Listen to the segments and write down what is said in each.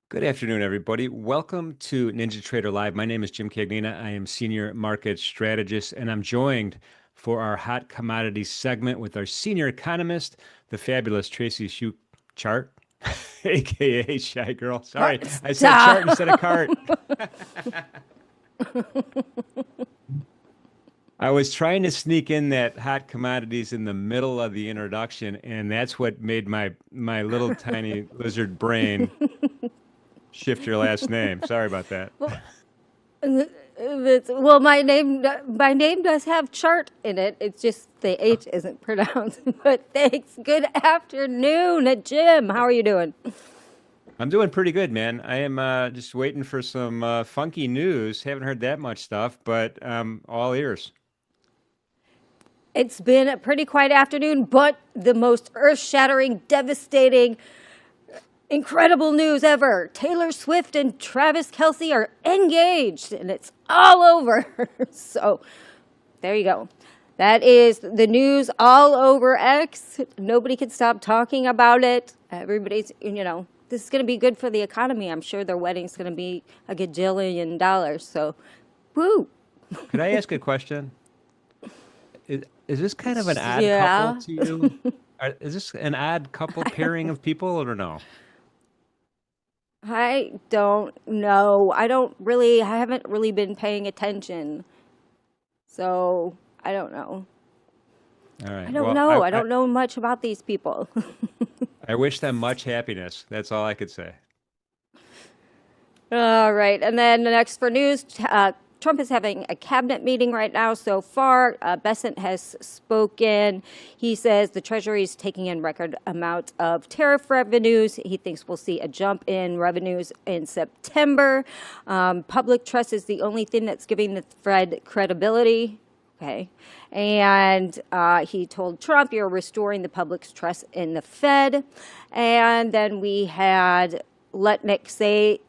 Good afternoon, everybody. Welcome to NinjaTrader Live. My name is Jim Cagnina. I am Senior Market Strategist, and I'm joined for our Hot Commodities segment with our Senior Economist, the fabulous Tracy Shuchart, aka Shy Girl. Sorry, I said chart Stop. instead of cart. I was trying to sneak in that hot commodities in the middle of the introduction, and that's what made my little tiny lizard brain shift your last name. Sorry about that. Well, my name does have chart in it. It's just the H isn't pronounced. But thanks. Good afternoon, Jim. How are you doing? I'm doing pretty good, man. I am just waiting for some funky news. Haven't heard that much stuff, but all ears. It's been a pretty quiet afternoon, but the most earth-shattering, devastating, incredible news ever. Taylor Swift and Travis Kelce are engaged, and it's all over. So there you go. That is the news all over X. Nobody can stop talking about it. Everybody's, this is going to be good for the economy. I'm sure their wedding's going to be a gajillion dollars. So, woo. Could I ask a question? Is this kind of an odd couple Yeah. to you? Is this an odd couple pairing of people or no? I don't know. I haven't really been paying attention. So, I don't know. All I right. don't Well, know. I don't know much about these people. I wish them much happiness. That's all I could say. All right. And then the next for news, Trump is having a cabinet meeting right now so far. Bessent has spoken. He says the Treasury is taking in record amount of tariff revenues. He thinks we'll see a jump in revenues in September. Public trust is the only thing that's giving the Fed credibility. Okay. And he told Trump, you're restoring the public's trust in the Fed. And then we had Lutnick say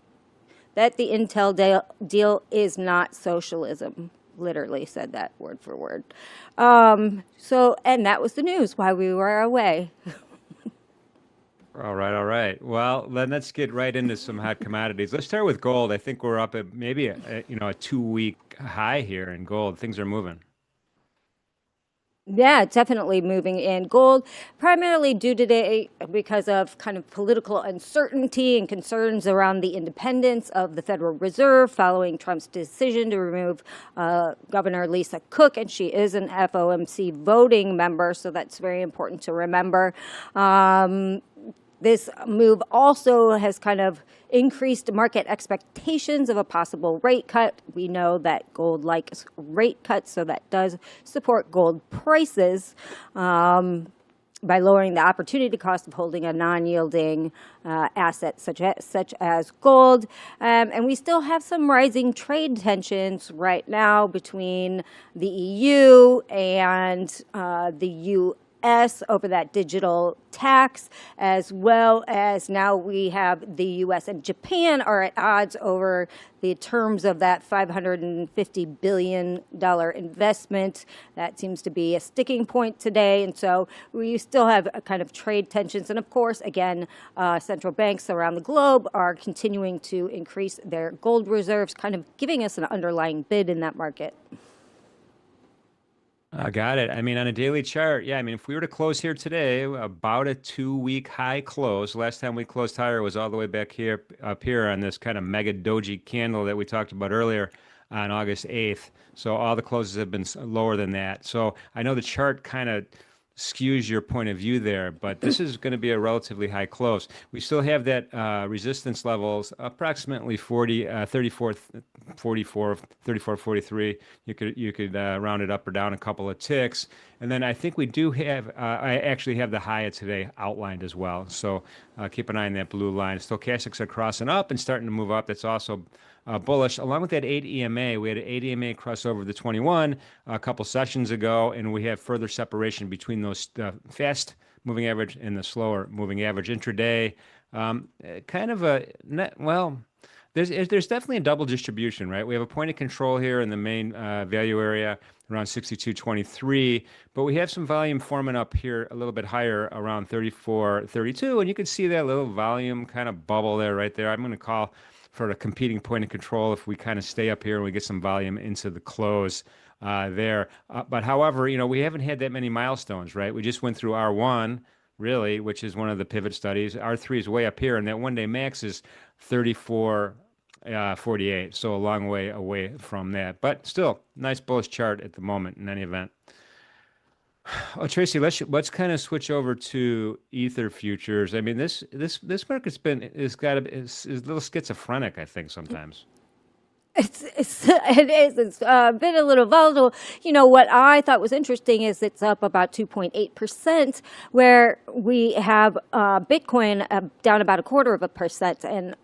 that the Intel deal is not socialism. Literally said that word for word. And that was the news while we were away. All right, all right. Well, then let's get right into some hot commodities. Let's start with gold. I think we're up at maybe a 2 week high here in gold. Things are moving. Yeah, it's definitely moving in gold, primarily due today because of kind of political uncertainty and concerns around the independence of the Federal Reserve following Trump's decision to remove Governor Lisa Cook, and she is an FOMC voting member, so that's very important to remember. This move also has kind of increased market expectations of a possible rate cut. We know that gold likes rate cuts, so that does support gold prices by lowering the opportunity cost of holding a non-yielding asset such as gold. And we still have some rising trade tensions right now between the EU and the U.S. over that digital tax, as well as now we have the U.S. and Japan are at odds over the terms of that $550 billion investment. That seems to be a sticking point today. And so we still have a kind of trade tensions. And of course, again, central banks around the globe are continuing to increase their gold reserves, kind of giving us an underlying bid in that market. I got it. I mean, on a daily chart, yeah. I mean, if we were to close here today, about a 2 week high close. Last time we closed higher was all the way back here, up here on this kind of mega doji candle that we talked about earlier on August 8th. So all the closes have been lower than that. So I know the chart kind of skews your point of view there, but this is going to be a relatively high close. We still have that resistance levels approximately 40, 34, 44, 34, 43. You could round it up or down a couple of ticks. And then I think we do have, I actually have the high of today outlined as well. So keep an eye on that blue line. Stochastics are crossing up and starting to move up. That's also bullish. Along with that 8 EMA, we had an 8 EMA cross over the 21 a couple sessions ago, and we have further separation between those fast moving average and the slower moving average intraday. Kind of a net, well, There's definitely a double distribution, right? We have a point of control here in the main value area around 62.23, but we have some volume forming up here a little bit higher around 34.32, and you can see that little volume kind of bubble there, right there. I'm going to call for a competing point of control if we kind of stay up here and we get some volume into the close there. But however, we haven't had that many milestones, right? We just went through R1 really, which is one of the pivot studies. R3 is way up here, and that one-day max is 34.48, so a long way away from that. But still, nice bullish chart at the moment in any event. Oh, Tracy, let's kind of switch over to Ether futures. I mean, this market's been is a little schizophrenic, I think, sometimes. It is. It's been a little volatile. What I thought was interesting is it's up about 2.8%, where we have Bitcoin down about 0.25%. And,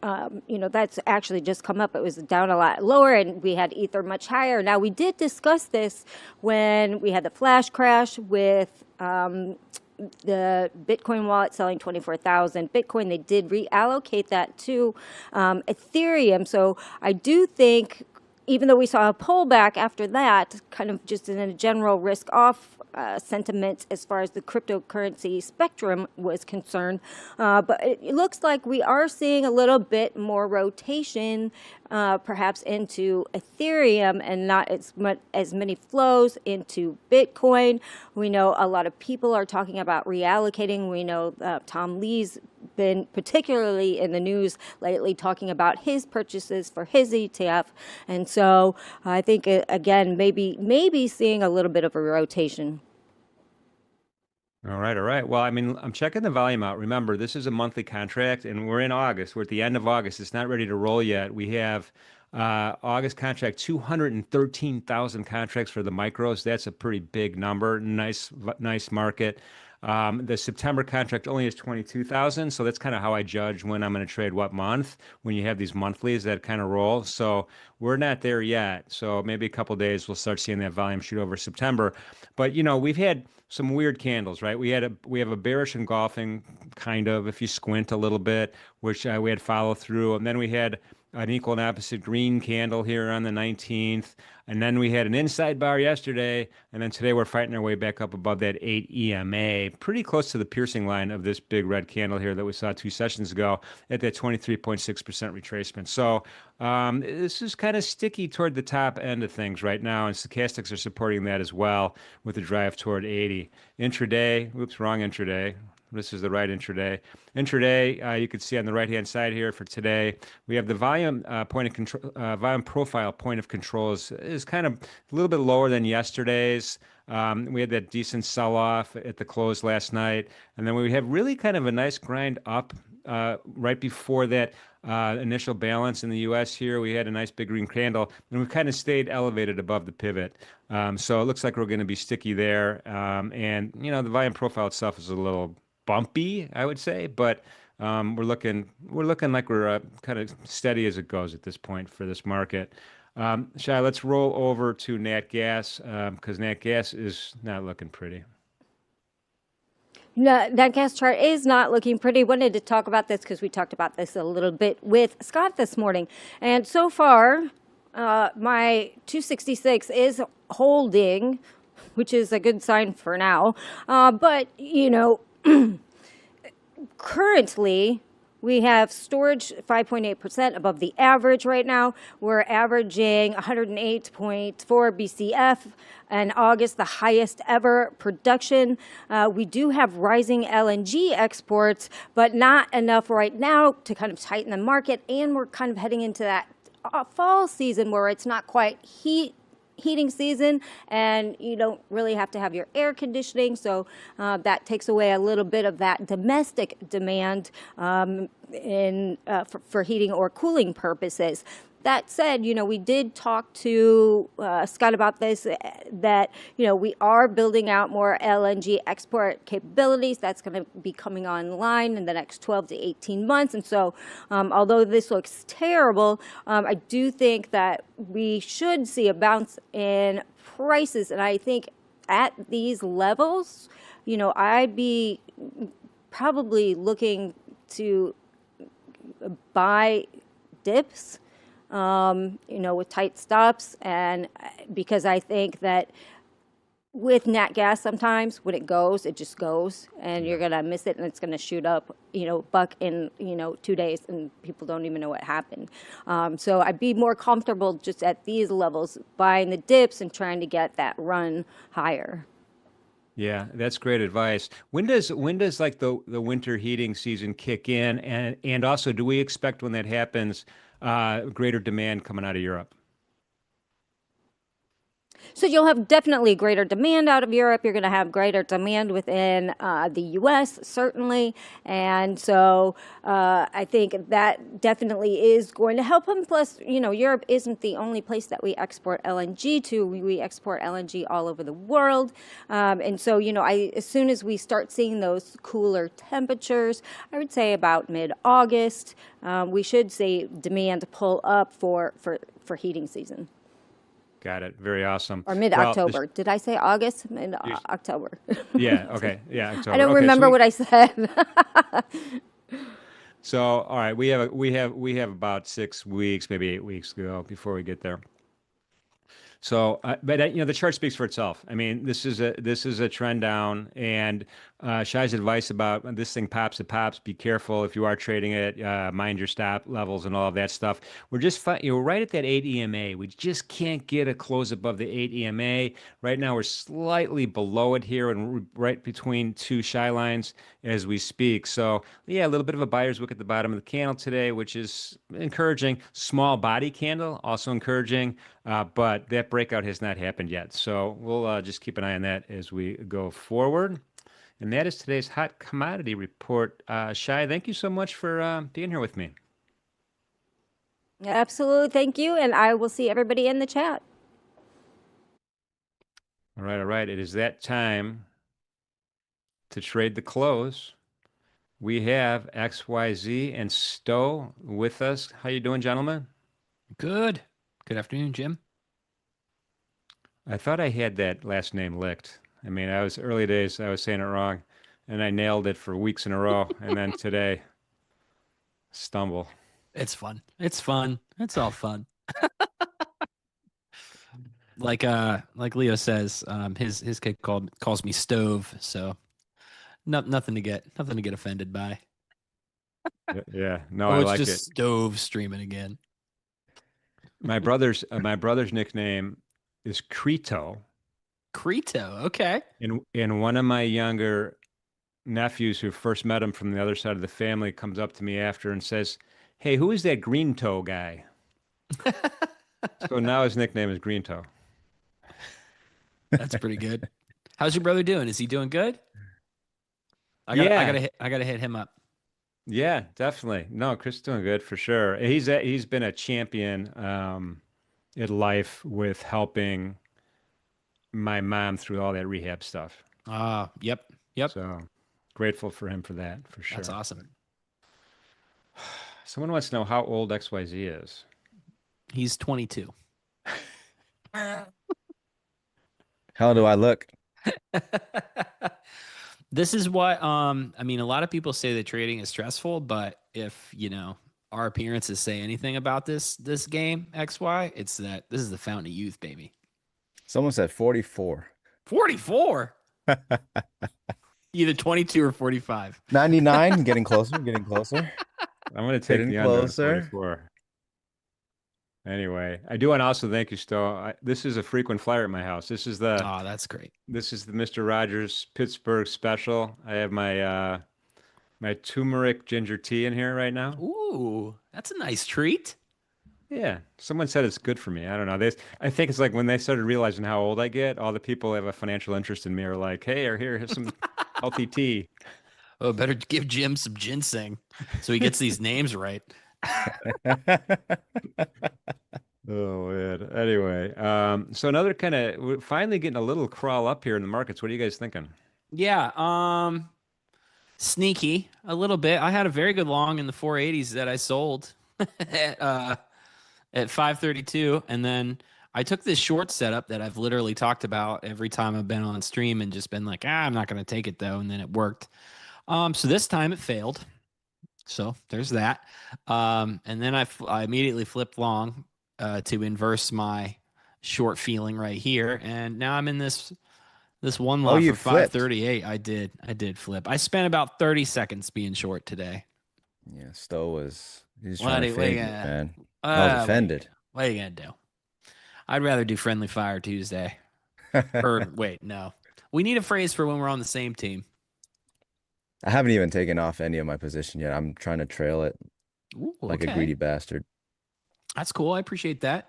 that's actually just come up. It was down a lot lower, and we had Ether much higher. Now, we did discuss this when we had the flash crash with the Bitcoin wallet selling 24,000 Bitcoin. They did reallocate that to Ethereum. So I do think, even though we saw a pullback after that, kind of just in a general risk off sentiment as far as the cryptocurrency spectrum was concerned. But it looks like we are seeing a little bit more rotation, perhaps into Ethereum, and not as many flows into Bitcoin. We know a lot of people are talking about reallocating. We know Tom Lee's been particularly in the news lately talking about his purchases for his ETF. And so I think, again, maybe seeing a little bit of a rotation. All right, all right. Well, I mean, I'm checking the volume out. Remember, this is a monthly contract, and we're in August. We're at the end of August. It's not ready to roll yet. We have August contract, 213,000 contracts for the micros. That's a pretty big number. Nice market. The September contract only is 22,000, so that's kind of how I judge when I'm going to trade what month, when you have these monthlies that kind of roll. So we're not there yet. So maybe a couple of days we'll start seeing that volume shoot over September. But we've had some weird candles, right? We have a bearish engulfing, kind of, if you squint a little bit, which we had follow through, and then we had an equal and opposite green candle here on the 19th. And then we had an inside bar yesterday. And then today we're fighting our way back up above that 8 EMA, pretty close to the piercing line of this big red candle here that we saw 2 sessions ago at that 23.6% retracement. So this is kind of sticky toward the top end of things right now. And stochastics are supporting that as well with a drive toward 80. Intraday, oops, wrong intraday. This is the right intraday. Intraday, you can see on the right-hand side here for today, we have the volume point of control, volume profile point of control is kind of a little bit lower than yesterday's. We had that decent sell-off at the close last night, and then we have really kind of a nice grind up right before that initial balance in the U.S. here. We had a nice big green candle, and we've kind of stayed elevated above the pivot. So it looks like we're going to be sticky there, and the volume profile itself is a little bumpy, I would say, but we're looking like we're kind of steady as it goes at this point for this market. Shai, let's roll over to Nat Gas because Nat Gas is not looking pretty. No, that gas chart is not looking pretty. Wanted to talk about this because we talked about this a little bit with Scott this morning, and so far, my 266 is holding, which is a good sign for now. But currently, we have storage 5.8% above the average right now. We're averaging 108.4 BCF in August, the highest ever production. We do have rising LNG exports, but not enough right now to kind of tighten the market. And we're kind of heading into that fall season where it's not quite heating season, and you don't really have to have your air conditioning, so that takes away a little bit of that domestic demand for heating or cooling purposes. That said, we did talk to Scott about this, that, we are building out more LNG export capabilities. That's going to be coming online in the next 12 to 18 months. And so although this looks terrible, I do think that we should see a bounce in prices. And I think at these levels, I'd be probably looking to buy dips, with tight stops. And because I think that with nat gas, sometimes when it goes, it just goes, and you're gonna miss it, and it's gonna shoot up, buck in 2 days, and people don't even know what happened. So I'd be more comfortable just at these levels, buying the dips and trying to get that run higher. Yeah, that's great advice. When does like the winter heating season kick in, and also do we expect when that happens, greater demand coming out of Europe? So you'll have definitely greater demand out of Europe. You're going to have greater demand within the U.S., certainly. And so I think that definitely is going to help them. Plus, Europe isn't the only place that we export LNG to. We export LNG all over the world. And so, as soon as we start seeing those cooler temperatures, I would say about mid-August, we should see demand pull up for heating season. Got it. Very awesome. Or Well, mid-October. Did I say August? you- Mid-October. yeah, okay, yeah, I October. don't Okay, remember what I said. so all right, we have about 6 weeks, maybe 8 weeks to go before we get there. So, but the chart speaks for itself. I mean, this is a trend down, and Shai's advice about this thing pops, it pops. Be careful if you are trading it. Mind your stop levels and all of that stuff. We're just right at that 8 EMA. We just can't get a close above the 8 EMA. Right now, we're slightly below it here, and we're right between two Shai lines as we speak. So, yeah, a little bit of a buyer's wick at the bottom of the candle today, which is encouraging. Small body candle, also encouraging. But that breakout has not happened yet. So we'll just keep an eye on that as we go forward. And that is today's hot commodity report. Shai, thank you so much for being here with me. Absolutely. Thank you. And I will see everybody in the chat. All right, all right. It is that time to trade the close. We have XYZ and Stowe with us. How you doing, gentlemen? Good. Good afternoon, Jim. I thought I had that last name licked. I mean, early days, I was saying it wrong, and I nailed it for weeks in a row. And then today, stumble. It's fun. It's fun. It's all fun. Like Leo says, his kid calls me Stove, so nothing to get offended by. Yeah, no, Oh, I it's like just it. Stove streaming again. My brother's nickname is Crito, Crito, okay. and one of my younger nephews who first met him from the other side of the family comes up to me after and says, "Hey, who is that Green Toe guy?" So now his nickname is Green Toe. That's pretty good. How's your brother doing? Is he doing good? Yeah, I gotta hit him up. yeah, definitely. No, Chris is doing good for sure. He's been a champion in life with helping my mom through all that rehab stuff. Yep. So grateful for him for that, for That's sure. awesome. Someone wants to know how old XYZ is. He's 22. How do I look? This is what I mean, a lot of people say that trading is stressful, but if our appearances say anything about this game XY, it's that this is the fountain of youth, baby. Someone said 44. 44. Either 22 or 45. 99, getting closer, getting closer. I'm going to take Getting the under on closer. 44. Anyway, I do want to also thank you, Stowe. This is a frequent flyer at my house. This is the Oh, that's great. Mr. Rogers Pittsburgh special. I have my turmeric ginger tea in here right now. Ooh, that's a nice treat. Yeah, someone said it's good for me. I don't know. I think it's like when they started realizing how old I get, all the people who have a financial interest in me are like, "Hey, here's some healthy tea." Oh, better give Jim some ginseng so he gets these names right. Oh man. Anyway, so another we're finally getting a little crawl up here in the markets. What are you guys thinking? Yeah, sneaky a little bit. I had a very good long in the 480s that I sold at 532, and then I took this short setup that I've literally talked about every time I've been on stream and just been like, I'm not going to take it though, and then it worked. So this time it failed. So there's that. And then I immediately flipped long to inverse my short feeling right here, and now I'm in this one Oh, lot you for flipped. 538. I did flip. I spent about 30 seconds being short today. Yeah, Stowe he's trying What to are, what are you fade me, gonna man. I was what are you offended. gonna what are you gonna do? I'd rather do friendly fire Tuesday. Or wait, no. We need a phrase for when we're on the same team. I haven't even taken off any of my position yet. I'm trying to trail it Ooh, like a okay. greedy bastard. That's cool. I appreciate that.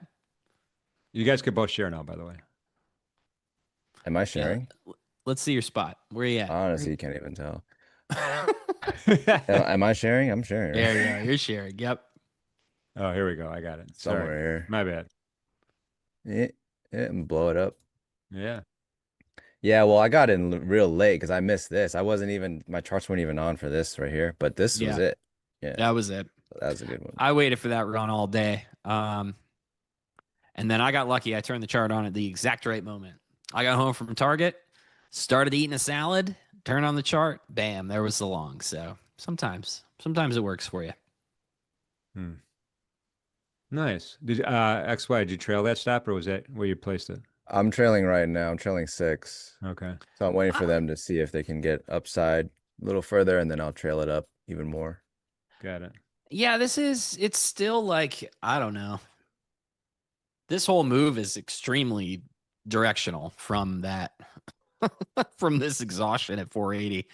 You guys could both share now, by the way. Am I Yeah. sharing? Let's see your spot. Where are you at? Honestly, you can't even tell. There Am I sharing? I'm sharing, right? you go. You're sharing. Yep. Oh, here we go. I got it. Sorry. Somewhere here. My bad. Yeah, yeah, and blow it up. Yeah. Yeah, well, I got in real late because I missed this. I wasn't even, my charts weren't even on for this right here, but this was Yeah. it. Yeah, That was it. that was a good one. I waited for that run all day. And then I got lucky. I turned the chart on at the exact right moment. I got home from Target, started eating a salad, turned on the chart, bam, there was the long. So sometimes it works for you. Hmm. Nice. Did XY, did you trail that stop or was that where you placed it? I'm trailing right now. I'm trailing 6. Okay. So I'm waiting for Ah, them to see if they can get upside a little further, and then I'll trail it up even more. Got it. yeah, it's still like, I don't know. This whole move is extremely directional from that, from this exhaustion at 480.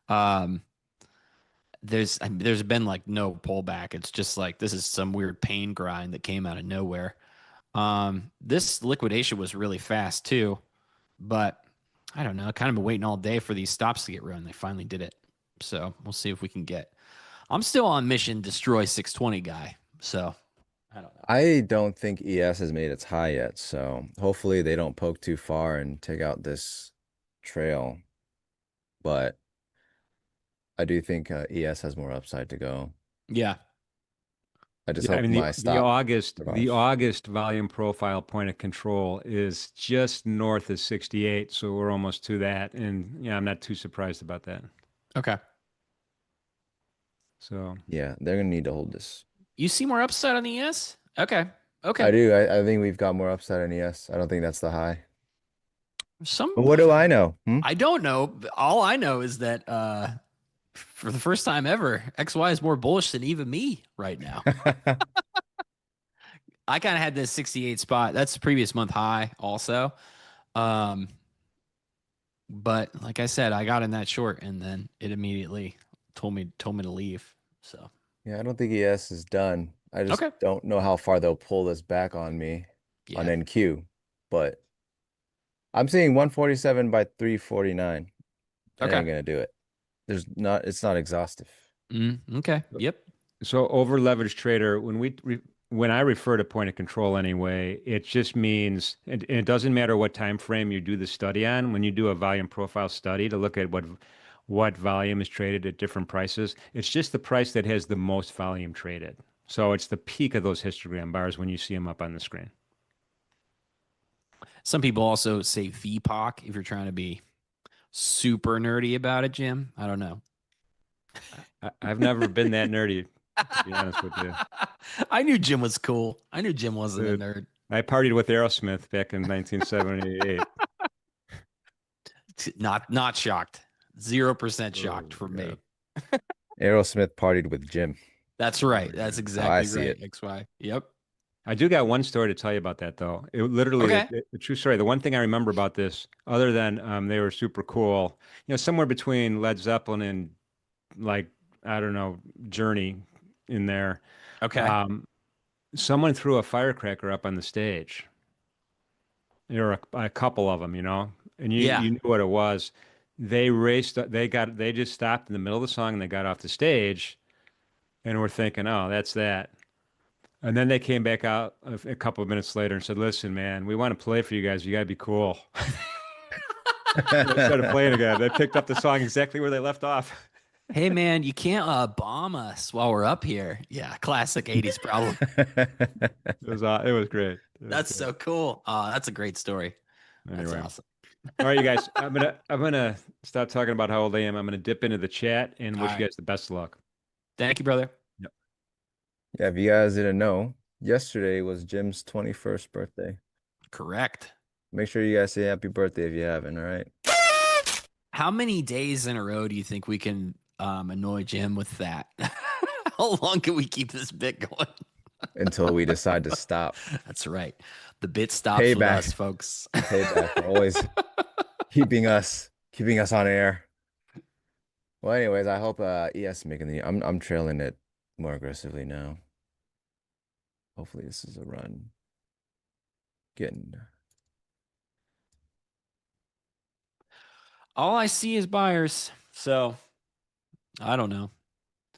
Um, there's been like no pullback. It's just like this is some weird pain grind that came out of nowhere. This liquidation was really fast too, but I don't know. Kind of been waiting all day for these stops to get run. They finally did it. So we'll see if we can get. I'm still on mission destroy 620 guy. So I don't know. I don't think ES has made its high yet, so hopefully they don't poke too far and take out this trail. But I do think ES has more upside to go. Yeah. I just Yeah, I hope mean my the stop survives. August volume profile point of control is just north of 68, so we're almost to that. And yeah, I'm not too surprised about that. Okay. So Yeah, they're gonna need to hold this. You see more upside on the ES? Okay. I Okay. do. I think we've got more upside on ES. I don't think that's the high. Some But what do I know? Hmm? I don't know. All I know is that for the first time ever, XY is more bullish than even me right now. I kind of had this 68 spot. That's the previous month high also. Um, but like I said, I got in that short and then it immediately told me to leave. So Yeah, I don't think ES is done. I just okay. don't know how far they'll pull this back on me on Yeah. NQ. But I'm seeing 147 by 349. That Okay. ain't gonna do it. It's not exhaustive. Okay. Yep. so over leveraged trader, when I refer to point of control anyway, it just means and it doesn't matter what time frame you do the study on. When you do a volume profile study to look at what volume is traded at different prices, it's just the price that has the most volume traded. So it's the peak of those histogram bars when you see them up on the screen. Some people also say VPOC if you're trying to be super nerdy about it, Jim. I don't know. I've never been that nerdy, to be honest with you. I knew Jim was cool. I knew Jim wasn't a Dude, nerd. I partied with Aerosmith back in 1978. Not shocked. 0% Oh, shocked for God. me. Aerosmith partied with Jim. That's Oh, right. my That's God. That's how I exactly see right. it. XY. Yep. I do got one story to tell you about that, though. It literally, Okay. the true story. The one thing I remember about this, other than they were super cool, somewhere between Led Zeppelin and like, I don't know, Journey in there. Okay. Um, Someone threw a firecracker up on the stage. There were a couple of them, and Yeah. you knew what it was. They raced, they just stopped in the middle of the song and they got off the stage and we're thinking, oh, that's that. And then they came back out a couple of minutes later and said, listen, man, we want to play for you guys. You got to be cool. They started playing again. They picked up the song exactly where they left off. Hey man, you can't bomb us while we're up here. Yeah, classic 80s problem. It was great. It was That's great. so cool. That's a great story. That's Anyway. awesome. All right, you guys. I'm gonna stop talking about how old I am. I'm gonna dip into the chat and All wish you right. guys the best of luck. Thank you, brother. Yeah, if you guys didn't know, yesterday was Jim's 21st birthday. Correct. Make sure you guys say happy birthday if you haven't, all right? How many days in a row do you think we can annoy Jim with that? How long can we keep this bit going? Until we decide to stop. That's right. The bit stops with us, Payback. folks. Payback for always keeping us on air. Well, anyways, I hope ES making the I'm trailing it more aggressively now. Hopefully this is a run. Getting All I see is buyers. So I don't know.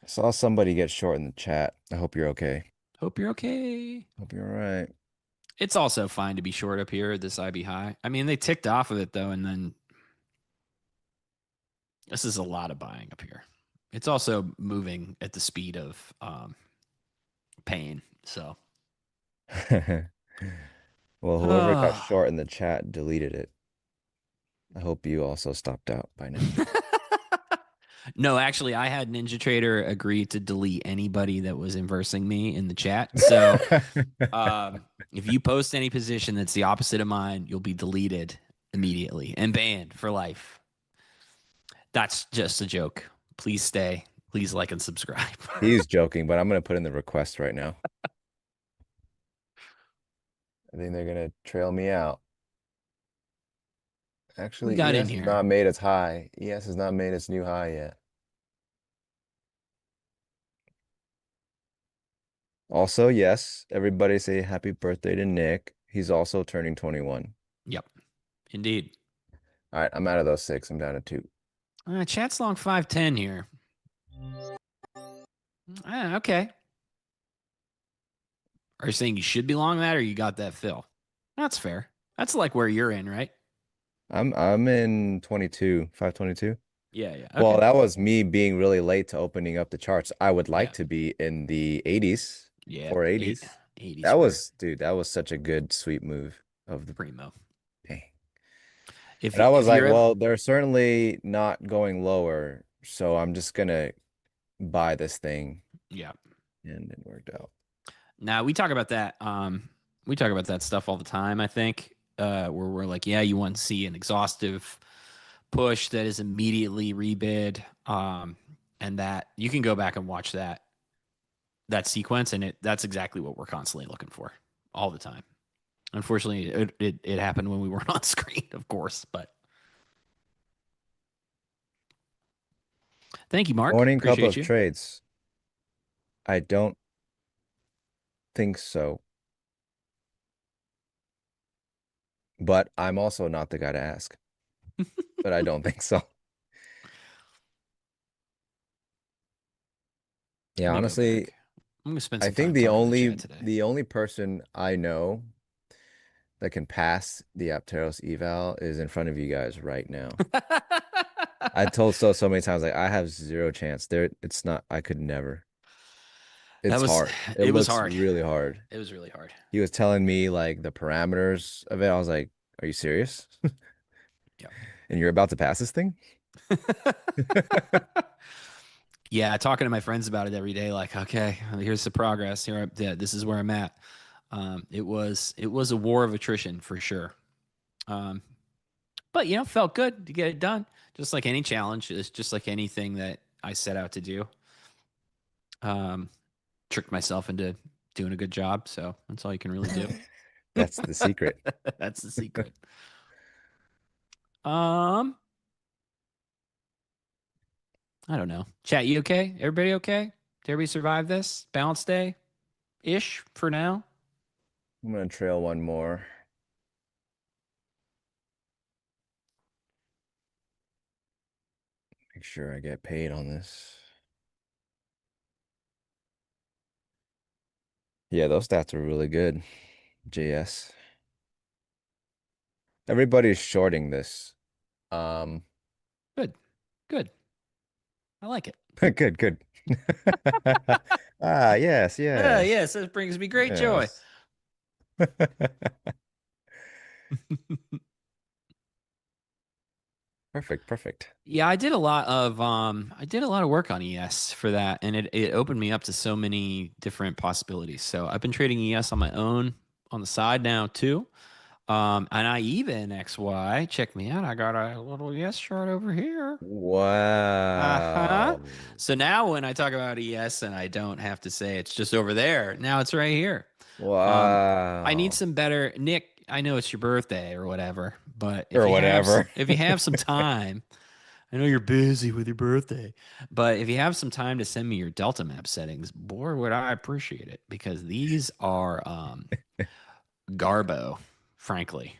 I saw somebody get short in the chat. I hope you're okay. Hope you're okay. Hope you're all right. It's also fine to be short up here at this IB high. I mean, they ticked off of it though, and then this is a lot of buying up here. It's also moving at the speed of pain. So, Well, whoever got short in the chat deleted it. I hope you also stopped out by now. no, actually, I had NinjaTrader agree to delete anybody that was inversing me in the chat. So, if you post any position that's the opposite of mine, you'll be deleted immediately and banned for life. That's just a joke. Please stay. Please like and subscribe. He's joking, but I'm gonna put in the request right now. I think they're gonna trail me out. Actually, got in ES has here. not made its high. ES has not made its new high yet. Also, yes, everybody say happy birthday to Nick. He's also turning 21. Yep. Indeed. All right, I'm out of those 6. I'm down to 2. Chat's long 510 here. Okay. Are you saying you should be long that or you got that fill? That's fair. That's like where you're in, right? I'm in 22, 522. Yeah, yeah. Well, Okay. that was me being really late to opening up the charts. I would like Yeah. to be in the 80s, Yeah. 480s. 80s. That was, dude, that was such a good sweep move of the primo. dang. If And I was if like, you're ever, well, they're certainly not going lower, so I'm just gonna buy this thing. yeah. And it worked out. Now we talk about that. We talk about that stuff all the time. I think where we're like, yeah, you want to see an exhaustive push that is immediately rebid, and that you can go back and watch that sequence, and that's exactly what we're constantly looking for all the time. Unfortunately, it happened when we weren't on screen, of course, but thank you, Mark. Morning cup Appreciate of you. trades. I don't think so. But I'm also not the guy to ask. But I don't think so. Yeah, Let me go honestly, back. I'm gonna spend I some think time talking to the chat today. the only person I know that can pass the Apteros eval is in front of you guys right now. I told so many times, like I have zero chance. There, it's not. I could never. That It's was hard. It it was looks hard. really hard. It was really hard. He was telling me like the parameters of it. I was like, "Are you serious? Yeah. And you're about to pass this thing?" Yeah, talking to my friends about it every day, like, okay, here's the progress. This is where I'm at. It was a war of attrition for sure. But felt good to get it done. Just like any challenge, it's just like anything that I set out to do. Tricked myself into doing a good job, so that's all you can really do. That's the secret. That's the secret. Um, I don't know. Chat, you okay? Everybody okay? Did everybody survive this? Balance day ish for now? I'm gonna trail one more. Make sure I get paid on this. Yeah, those stats are really good. JS. Everybody's shorting this. Good. Good. I like it. Good, good. Ah, yes, yes. Yes, that brings me great joy. Yes. Perfect, perfect. Yeah, I did a lot of work on ES for that, and it opened me up to so many different possibilities. So I've been trading ES on my own on the side now too. And I even XY, check me out. I got a little ES chart over here. Uh-huh. Wow. So now when I talk about ES and I don't have to say it's just over there, now it's right here. Um, I need Wow. some better Nick, I know it's your birthday or whatever, but Or whatever. if you have some time, I know you're busy with your birthday, but if you have some time to send me your Delta map settings, boy, would I appreciate it because these are Garbo, frankly.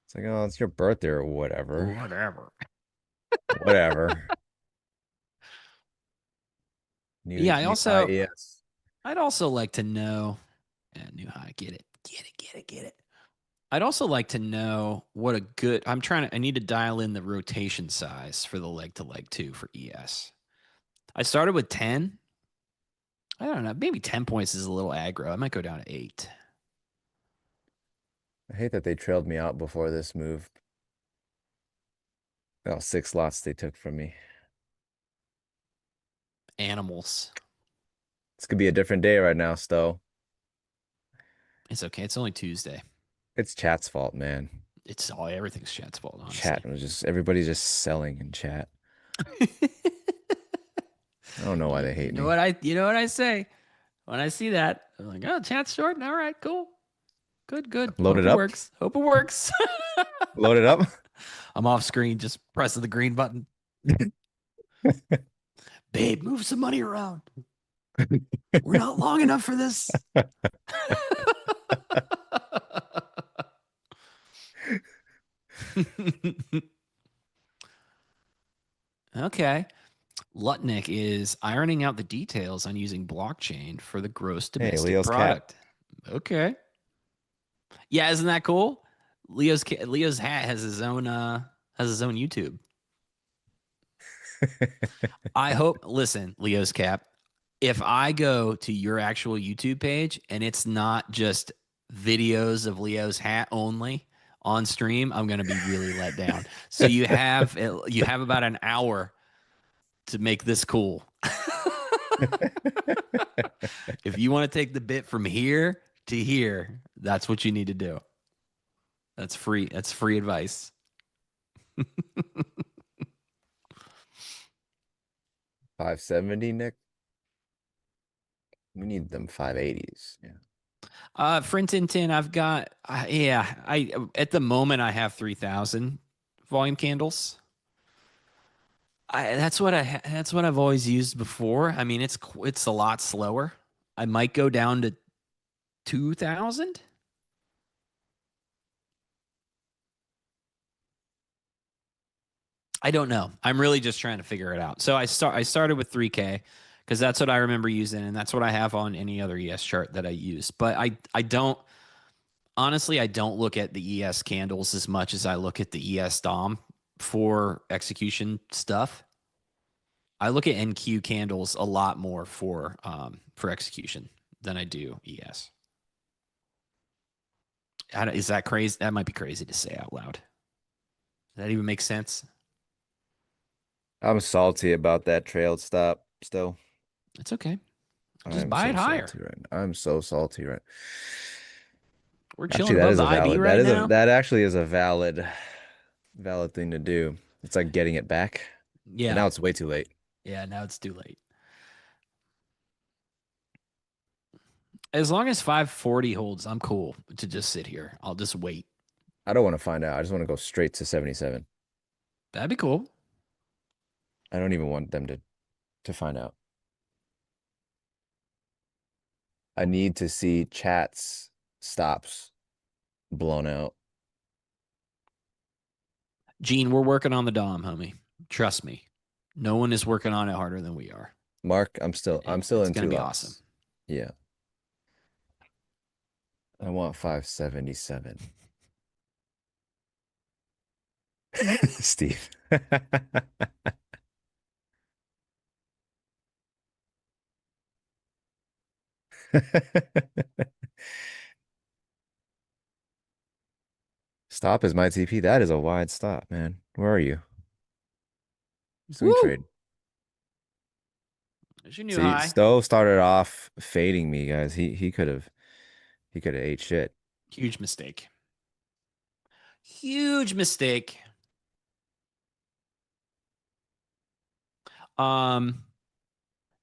It's like, oh, it's your birthday or whatever. Whatever. Whatever. Yeah, New IES. I'd also like to know, new high, get it. I'd also like to know what a good, I need to dial in the rotation size for the leg to leg two for ES. I started with 10. I don't know, maybe 10 points is a little aggro. I might go down to 8. I hate that they trailed me out before this move. Oh, 6 lots they took from me. Animals. This could be a different day right now, Stowe. It's okay. It's only Tuesday. It's chat's fault, man. Everything's Chad's fault, honestly. Chat was just everybody's just selling in chat. I don't know why they hate me. You know what I say when I see that? I'm like, oh, Chad's short. All right, cool. Good, good. Load Hope it it up. works. Hope it works. Load it up. I'm off screen, just pressing the green button. Babe, move some money around. We're not long enough for this. Okay. Lutnick is ironing out the details on using blockchain for the gross Hey, domestic Leo's cat. product. Okay. Yeah, isn't that cool? Leo's hat has his own YouTube. I hope listen, Leo's cap. If I go to your actual YouTube page and it's not just videos of Leo's hat only on stream, I'm going to be really let down. So you have about an hour to make this cool. If you want to take the bit from here to here, that's what you need to do. That's free. That's free advice. 570, Nick. We need them 580s. Yeah. Frintintin, I've got yeah. I at the moment I have 3,000 volume candles. That's what I've always used before. I mean, it's a lot slower. I might go down to 2,000. I don't know. I'm really just trying to figure it out. So I started with 3K because that's what I remember using, and that's what I have on any other ES chart that I use. But I don't honestly I don't look at the ES candles as much as I look at the ES DOM for execution stuff. I look at NQ candles a lot more for execution than I do ES. Is that crazy? That might be crazy to say out loud. Does that even make sense? I'm salty about that trailed stop still. It's okay. Just I'm buy so it higher. salty right now. I'm so salty right. We're chilling Actually, that above is the a IB valid. right now. That actually is a valid thing to do. It's like getting it back. But Yeah. now it's way too late. Yeah. Now it's too late. As long as 540 holds, I'm cool to just sit here. I'll just wait. I don't want to find out. I just want to go straight to 77. That'd be cool. I don't even want them to find out. I need to see chats stops blown out. Gene, we're working on the DOM, homie. Trust me. No one is working on it harder than we are. Mark, I'm still It's in going to two be awesome. lots. Yeah. I want 577. Steve. Stop is my TP. That is a wide stop, man. Where are you? Swing Woo! trade. There's your new See, high. Stowe started off fading me, guys. He could have ate shit. Huge mistake. Huge mistake. Um,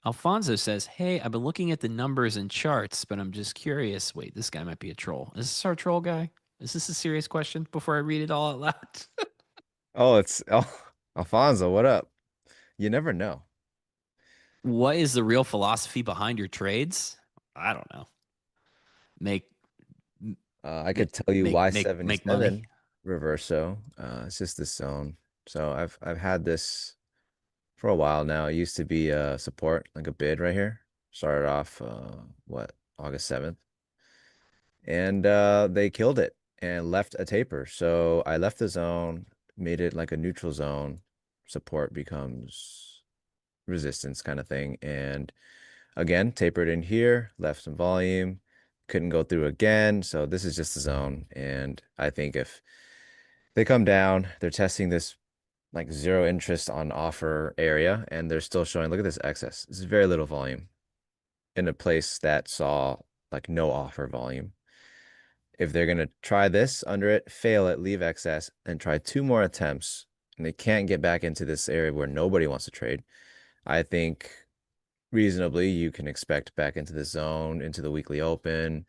Alfonso says, "Hey, I've been looking at the numbers and charts, but I'm just curious. Wait, this guy might be a troll. Is this our troll guy? Is this a serious question before I read it all out loud?" Oh, it's Alfonso, what up? You never know. What is the real philosophy behind your trades? I don't know. Make I could tell you why make money. 77 reverso. It's just this zone. So I've had this for a while now. It used to be support, like a bid right here. Started off what, August 7th. And they killed it and left a taper. So I left the zone, made it like a neutral zone. Support becomes resistance kind of thing. And again, tapered in here, left some volume, couldn't go through again. So this is just the zone. And I think if they come down, they're testing this like zero interest on offer area, and they're still showing, look at this excess. This is very little volume in a place that saw like no offer volume. If they're going to try this under it, fail it, leave excess, and try two more attempts, and they can't get back into this area where nobody wants to trade, I think reasonably you can expect back into the zone, into the weekly open,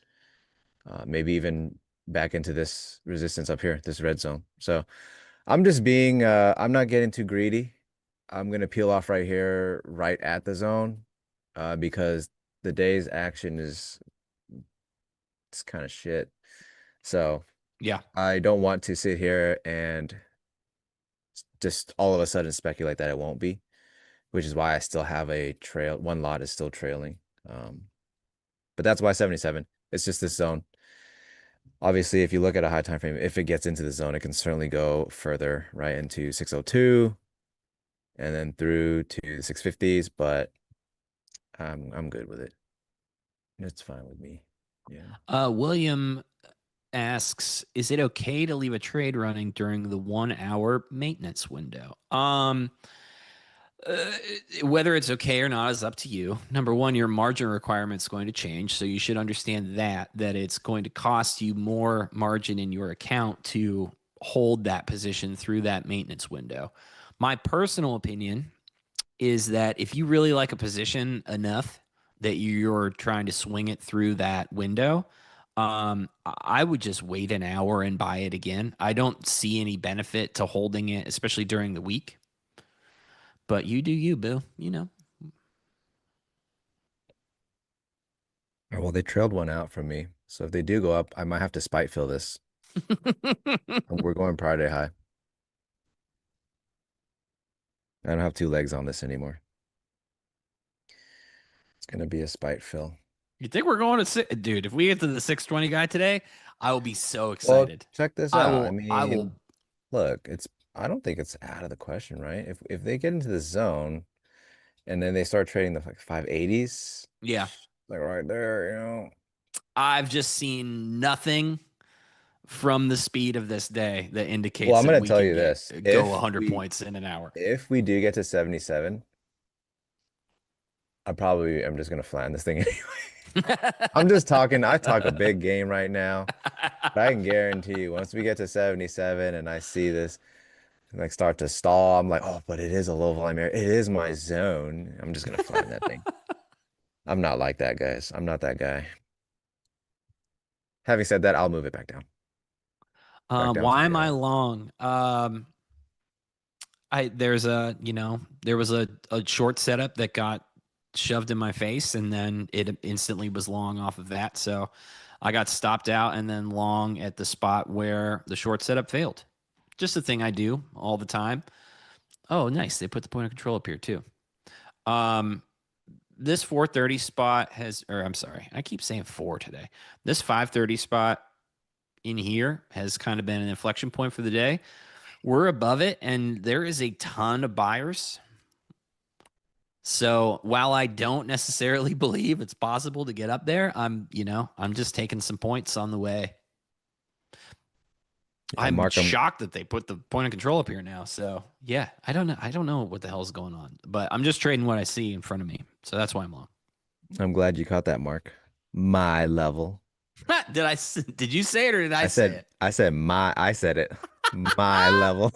maybe even back into this resistance up here, this red zone. So I'm just being, I'm not getting too greedy. I'm going to peel off right here, right at the zone, because the day's action is, it's kind of shit. So Yeah. I don't want to sit here and just all of a sudden speculate that it won't be, which is why I still have a trail. One lot is still trailing. But that's why 77. It's just this zone. Obviously, if you look at a high time frame, if it gets into the zone, it can certainly go further right into 602 and then through to the 650s, but I'm good with it. It's fine with me. Yeah. William asks, "Is it okay to leave a trade running during the 1 hour maintenance window?" Uh, whether it's okay or not is up to you. Number one, your margin requirement is going to change, so you should understand that it's going to cost you more margin in your account to hold that position through that maintenance window. My personal opinion is that if you really like a position enough that you're trying to swing it through that window, I would just wait an hour and buy it again. I don't see any benefit to holding it, especially during the week. But you do you, boo. You know. Oh, well, they trailed one out from me. So if they do go up, I might have to spite fill this. We're going prior day high. I don't have two legs on this anymore. It's gonna be a spite fill. You think we're going to dude? If we get to the 620 guy today, I will be so Well, excited. check this I out. I will. I will. mean, look, I don't think it's out of the question, right? If they get into the zone and then they start trading the like 580s, Yeah. like right there. I've just seen nothing from the speed of this day that Well, indicates I'm that gonna we tell can you this. go 100 points in an hour. If we do get to 77, I'm just gonna flatten this thing anyway. I'm just talking, I talk a big game right now, but I can guarantee you once we get to 77 and I see this like start to stall, I'm like, oh, but it is a low volume area. It is my zone. I'm just gonna flatten that thing. I'm not like that, guys. I'm not that guy. Having said that, I'll move it back down. Back down to Why the am I long? There was a short setup that got shoved in my face, and then it instantly was long off of that. So I got stopped out and then long at the spot where the short setup failed. Just a thing I do all the time. Oh, nice. They put the point of control up here too. Um, this 430 spot has, or I'm sorry, I keep saying four today. This 530 spot in here has kind of been an inflection point for the day. We're above it, and there is a ton of buyers. So while I don't necessarily believe it's possible to get up there, I'm just taking some points on the way. I'm Mark, shocked that they put the point of control up here now. So yeah, I don't know. I don't know what the hell's going on, but I'm just trading what I see in front of me. So that's why I'm long. I'm glad you caught that, Mark. My level. Did you say it or did I say it? I said it. My level.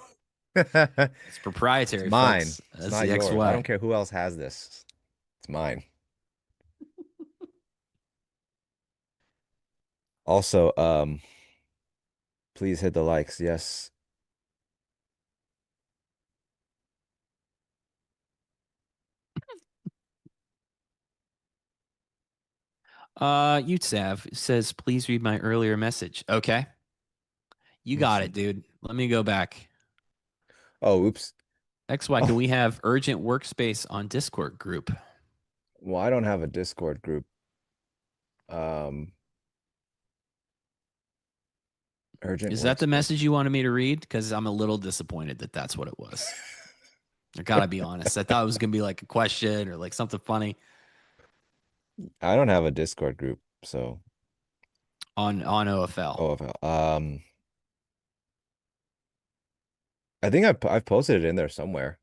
It's It's proprietary, mine. folks. It's That's not the yours. I don't XY. care who else has this. It's mine. Also, please hit the likes. Yes. Utsav says, please read my earlier message. Okay. You Let's got see. it, dude. Let me go back. Oh, oops. XY, can Oh, we have urgent workspace on Discord group? well, I don't have a Discord group. Um, urgent Is that the workspace. message you wanted me to read? Because I'm a little disappointed that that's what it was. I gotta be honest. I thought it was gonna be like a question or like something funny I don't have a Discord group, so on OFL. OFL. I think I've posted it in there somewhere.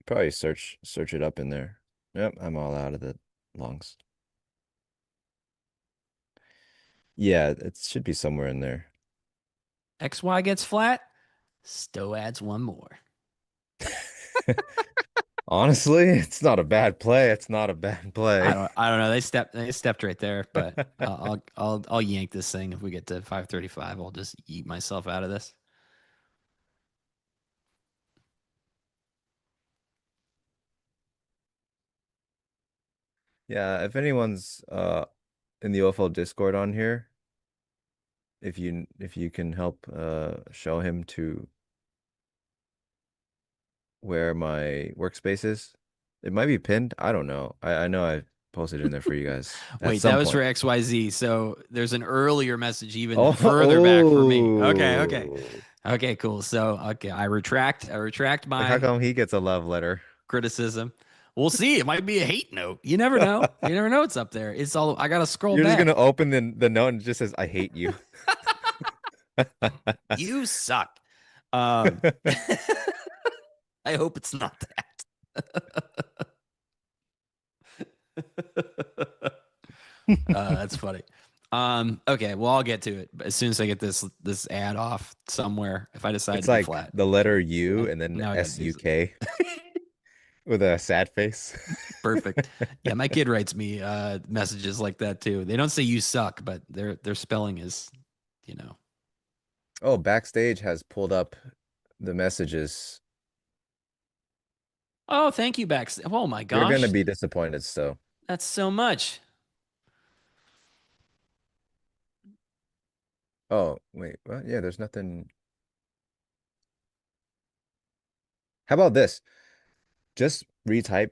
Probably search it up in there. Yep, I'm all out of the longs. Yeah, it should be somewhere in there. XY gets flat. Stowe adds one more. Honestly, it's not a bad play. It's not a bad play. I don't know. They stepped right there, but I'll yank this thing if we get to 535. I'll just eat myself out of this. Yeah, if anyone's in the OFL Discord on here, if you can help show him to where my workspace is. It might be pinned. I don't know. I know I posted in there for you guys at Wait, that some was for point. XYZ. So there's an earlier message even Oh, further back for me. Okay, okay. oh. Okay, cool. So okay, I retract Like how my come he gets a love letter? criticism. We'll see. It might be a hate note. You never know. You never know what's up there. It's all I gotta scroll You're just back. gonna open the note and it just says, I hate you. You suck. Um I hope it's not that. That's funny. Okay, well I'll get to it as soon as I get this ad off somewhere. If I decide It's to be like flat. the letter Okay. U and then Now I gotta use it. SUK with a sad face. Perfect. Yeah, my kid writes me messages like that too. They don't say you suck, but their spelling is, you know. Oh, Backstage has pulled up the messages. Oh, thank you, Bax. Oh my You're gonna gosh, be disappointed, so. that's so much. Oh, wait. Well, yeah, there's nothing. How about this? Just retype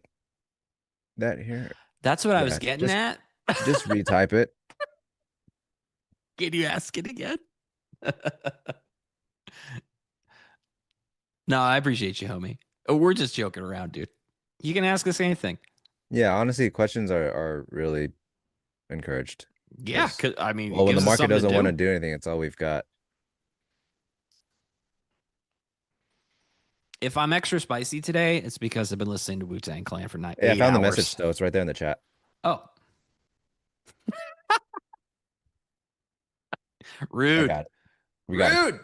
that here. That's what I was Yeah, getting just at. just retype it. Can you ask it again? No, I appreciate you, homie. Oh, we're just joking around, dude. You can ask us anything. Yeah, honestly, questions are really encouraged Yeah, because, cause I mean, it well, when the gives us market something to doesn't want to do. do anything, it's all we've got. If I'm extra spicy today, it's because I've been listening to Wu-Tang Clan for Hey, I eight found the message hours. though. It's right there in the chat. Oh, I rude, got it. We got rude. it.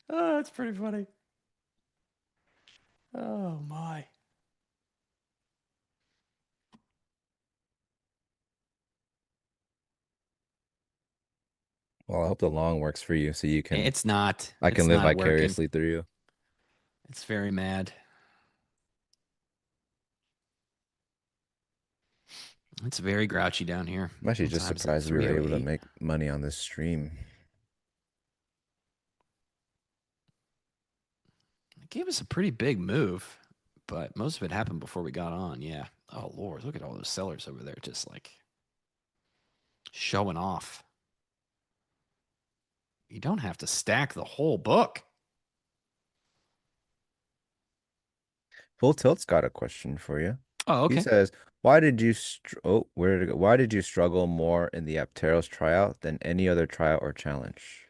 Oh, that's pretty funny. Oh my. Well, I hope the long works for you so you can It's not. I can It's live not working. vicariously through you. It's very mad. It's very grouchy down here. I'm actually What just time is it? surprised we were able to 3:08. make money on this stream. It gave us a pretty big move, but most of it happened before we got on. Yeah. Oh Lord, look at all those sellers over there, just like showing off. You don't have to stack the whole book. Full Tilt's got a question for you. Oh, He okay. says, Why did you where did it go? Why did you struggle more in the Apteros tryout than any other tryout or challenge?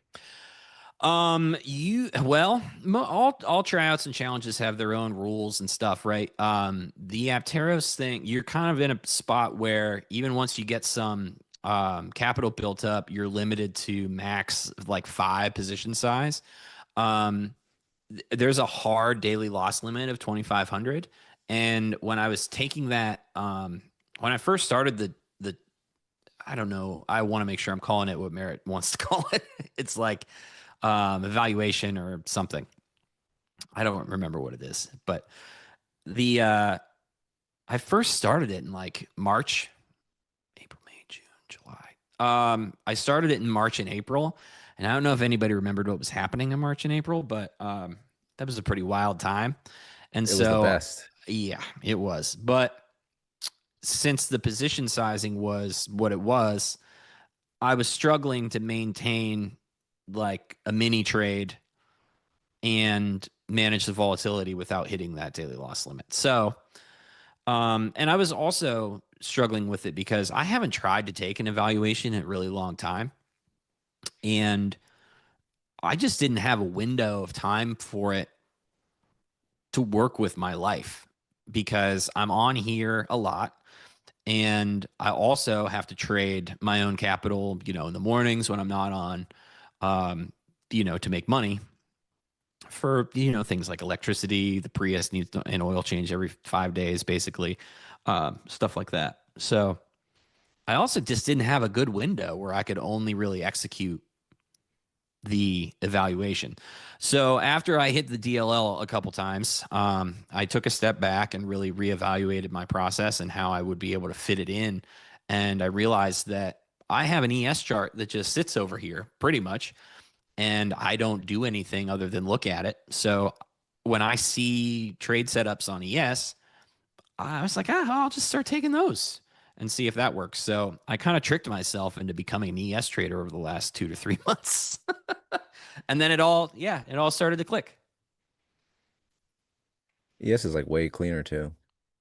All tryouts and challenges have their own rules and stuff, right? The Apteros thing, you're kind of in a spot where even once you get some capital built up, you're limited to max like 5 position size. Um, there's a hard daily loss limit of 2,500, and when I was taking that, when I first started the I don't know. I want to make sure I'm calling it what Merritt wants to call it. It's like evaluation or something. I don't remember what it is, but the I first started it in like March, April, May, June, July. I started it in March and April, and I don't know if anybody remembered what was happening in March and April, but that was a pretty wild time. And It was the so, best. yeah, it was. But since the position sizing was what it was, I was struggling to maintain like a mini trade and manage the volatility without hitting that daily loss limit. So, and I was also struggling with it because I haven't tried to take an evaluation in a really long time. And I just didn't have a window of time for it to work with my life because I'm on here a lot. And I also have to trade my own capital, in the mornings when I'm not on, to make money for, things like electricity. The Prius needs an oil change every 5 days, basically, stuff like that. So I also just didn't have a good window where I could only really execute the evaluation. So after I hit the DLL a couple times, I took a step back and really reevaluated my process and how I would be able to fit it in. And I realized that I have an ES chart that just sits over here pretty much, and I don't do anything other than look at it. So when I see trade setups on ES, I was like, I'll just start taking those and see if that works. So I kind of tricked myself into becoming an ES trader over the last 2 to 3 months. And then it all started to click. ES is like way cleaner too.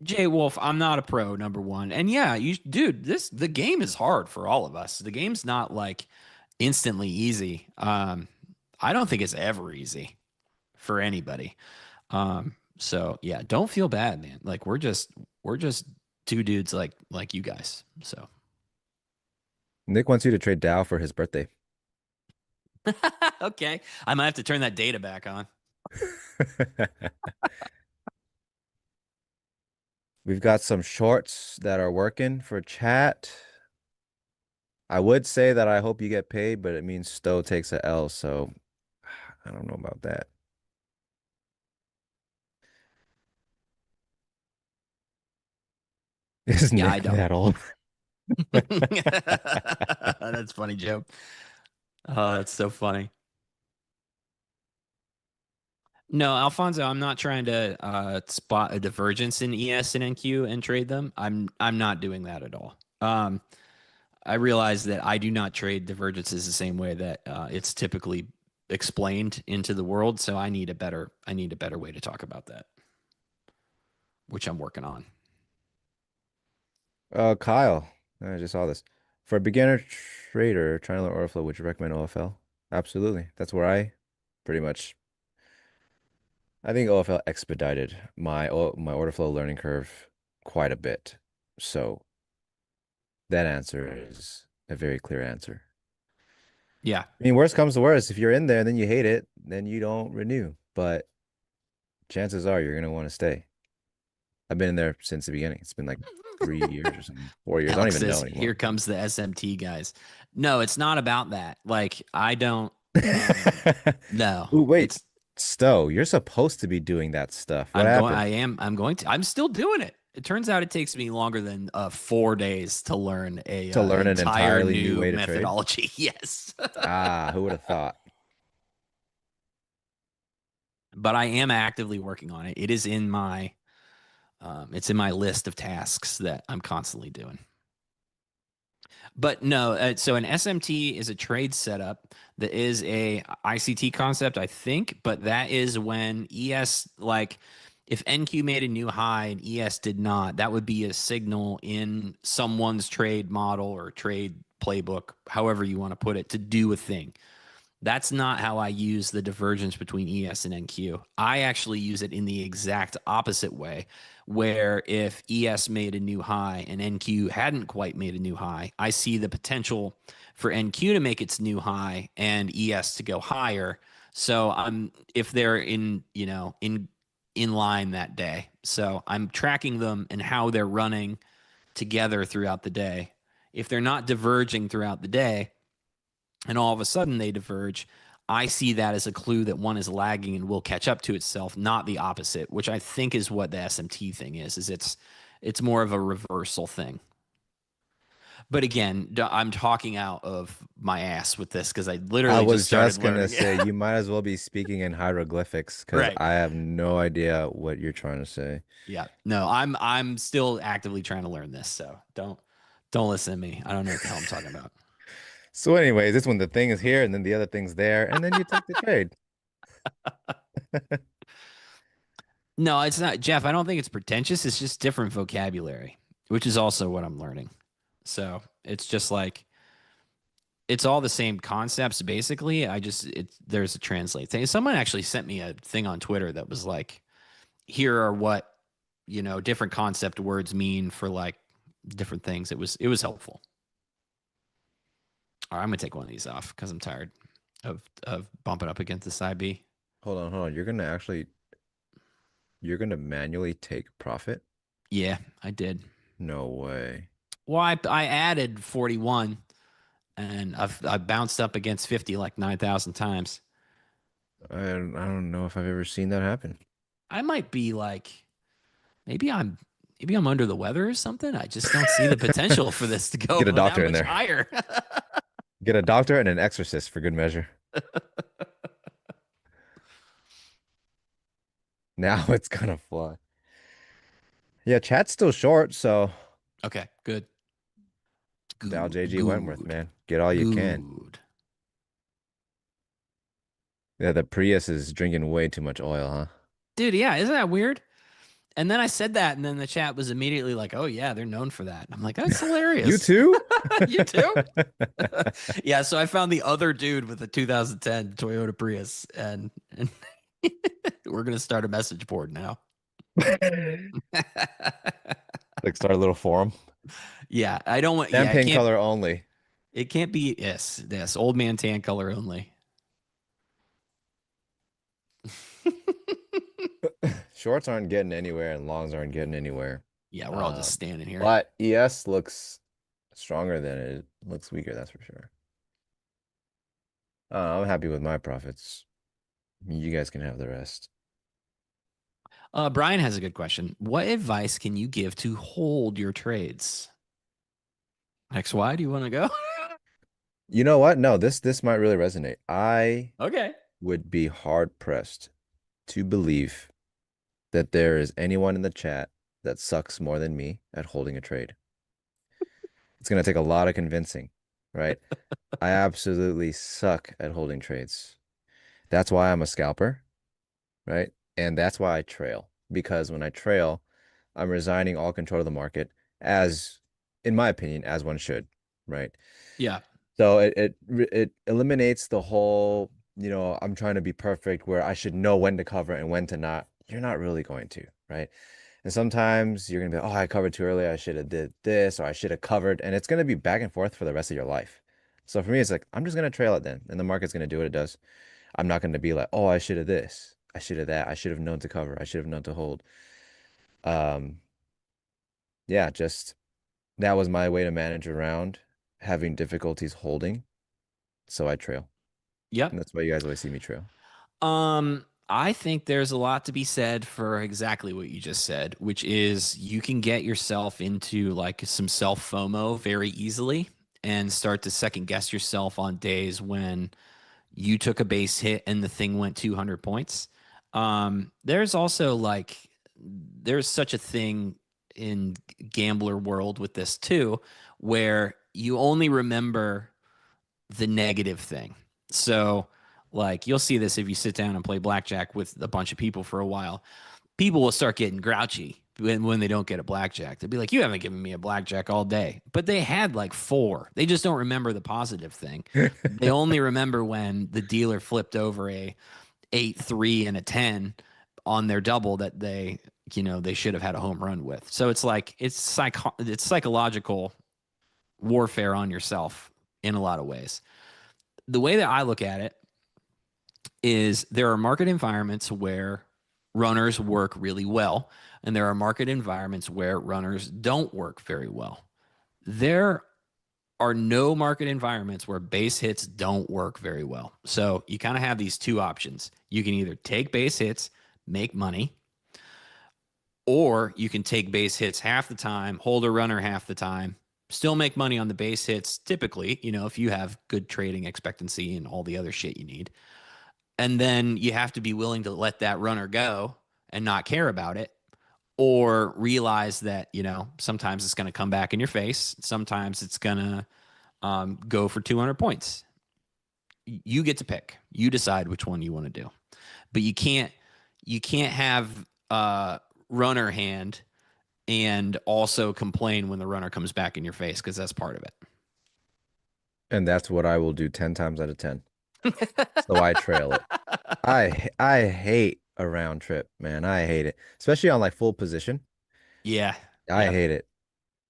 Jay Wolf, I'm not a pro, number one. And yeah, dude, the game is hard for all of us. The game's not like instantly easy. I don't think it's ever easy for anybody. So yeah, don't feel bad, man. Like we're just two dudes like you guys. So Nick wants you to trade Dow for his birthday. okay, I might have to turn that data back on. We've got some shorts that are working for chat. I would say that I hope you get paid, but it means Stowe takes a L, so I don't know about that. Is Yeah, I Nick don't. that old? That's funny, Joe. Oh, that's so funny. No, Alfonso, I'm not trying to spot a divergence in ES and NQ and trade them. I'm not doing that at all. I realize that I do not trade divergences the same way that it's typically explained into the world. So I need a better way to talk about that, which I'm working on. Kyle, I just saw this. For a beginner trader trying to learn order flow, would you recommend OFL? Absolutely. That's where I pretty much I think OFL expedited my order flow learning curve quite a bit. So that answer is a very clear answer. Yeah. I mean, worst comes to worst, if you're in there and then you hate it, then you don't renew. But chances are you're gonna want to stay. I've been in there since the beginning. It's been like 3 years or something, 4 years. I don't Alex even know says, here anymore. comes the SMT guys. No, it's not about that. Like, I don't, no, Ooh, wait, it's, Stowe, you're supposed to be doing that stuff. What happened? I'm still doing it. It turns out it takes me longer than 4 days to learn a To learn an entire entirely new new way to trade? methodology. Yes. Ah, who would have thought? But I am actively working on it. It's in my list of tasks that I'm constantly doing. But no, so an SMT is a trade setup that is a ICT concept, I think, but that is when ES, like, if NQ made a new high and ES did not, that would be a signal in someone's trade model or trade playbook, however you want to put it, to do a thing. That's not how I use the divergence between ES and NQ. I actually use it in the exact opposite way, where if ES made a new high and NQ hadn't quite made a new high, I see the potential for NQ to make its new high and ES to go higher. So I'm if they're in line that day. So I'm tracking them and how they're running together throughout the day. If they're not diverging throughout the day, and all of a sudden they diverge, I see that as a clue that one is lagging and will catch up to itself, not the opposite, which I think is what the SMT thing is it's more of a reversal thing. But again, I'm talking out of my ass with this because I literally I was just started just gonna learning. say you might as well be speaking in hieroglyphics because Right. I have no idea what you're trying to say. Yeah. No, I'm still actively trying to learn this, so don't listen to me. I don't know what the hell I'm talking about. So, anyways, this one the thing is here and then the other thing's there, and then you take the trade. No, it's not, Jeff. I don't think it's pretentious. It's just different vocabulary, which is also what I'm learning. So it's just like it's all the same concepts basically. There's a translate thing. Someone actually sent me a thing on Twitter that was like, here are what different concept words mean for like different things. It was helpful. All right, I'm gonna take one of these off because I'm tired of bumping up against the side B. Hold on. You're gonna manually take profit? Yeah, I did. No way. Well, I added 41, and I bounced up against 50 like 9,000 times. I don't know if I've ever seen that happen. I might be like, maybe I'm under the weather or something. I just don't see the potential for this to go Get a that doctor in much there. higher. Get a doctor and an exorcist for good measure. Now it's gonna fly. Yeah, chat's still short, so Okay, good. Dow Good. JG Wentworth, Good. man. Get all you can. Good. Yeah, the Prius is drinking way too much oil, huh? Dude, yeah, isn't that weird? And then I said that, and then the chat was immediately like, "Oh yeah, they're known for that." I'm like, "That's hilarious." You too? You too? Yeah. So I found the other dude with the 2010 Toyota Prius, and we're gonna start a message board now. Like start a little forum. Yeah, I don't want. Yeah, Champagne color only. it can't be. Yes, old man tan color only. Shorts aren't getting anywhere and longs aren't getting anywhere. Yeah, we're all just standing here. But ES looks stronger than it looks weaker, that's for sure. I'm happy with my profits. You guys can have the rest. Brian has a good question. What advice can you give to hold your trades? XY, do you want to go? You know what? No, this might really resonate. I Okay. would be hard pressed to believe that there is anyone in the chat that sucks more than me at holding a trade. It's going to take a lot of convincing, right? I absolutely suck at holding trades. That's why I'm a scalper, right? And that's why I trail, because when I trail, I'm resigning all control of the market as, in my opinion, as one should, right? Yeah. So it eliminates the whole, I'm trying to be perfect where I should know when to cover and when to not. You're not really going to, right? And sometimes you're going to be, oh, I covered too early. I should have did this, or I should have covered. And it's going to be back and forth for the rest of your life. So for me, it's like, I'm just going to trail it then. And the market's going to do what it does. I'm not going to be like, oh, I should have this. I should have that. I should have known to cover. I should have known to hold. Yeah, just that was my way to manage around having difficulties holding. So I trail. Yep. And that's why you guys always see me trail. I think there's a lot to be said for exactly what you just said, which is you can get yourself into like some self FOMO very easily and start to second guess yourself on days when you took a base hit and the thing went 200 points. There's also like, there's such a thing in gambler world with this too, where you only remember the negative thing. So like you'll see this if you sit down and play blackjack with a bunch of people for a while. people will start getting grouchy when they don't get a blackjack. They'll be like, you haven't given me a blackjack all day. But they had like four. They just don't remember the positive thing. They only remember when the dealer flipped over a 8-3 and a 10 on their double that they should have had a home run with. So it's like it's psychological warfare on yourself in a lot of ways. The way that I look at it is there are market environments where runners work really well, and there are market environments where runners don't work very well. There are no market environments where base hits don't work very well. So you kind of have these two options. You can either take base hits, make money, or you can take base hits half the time, hold a runner half the time, still make money on the base hits typically, if you have good trading expectancy and all the other shit you need. And then you have to be willing to let that runner go and not care about it, or realize that, sometimes it's going to come back in your face. Sometimes it's going to go for 200 points. You get to pick. You decide which one you want to do. But you can't have runner hand and also complain when the runner comes back in your face, because that's part of it. And that's what I will do 10 times out of 10. So I trail it. I hate a round trip, man. I hate it, especially on like full position. Yeah. I Yep. hate it.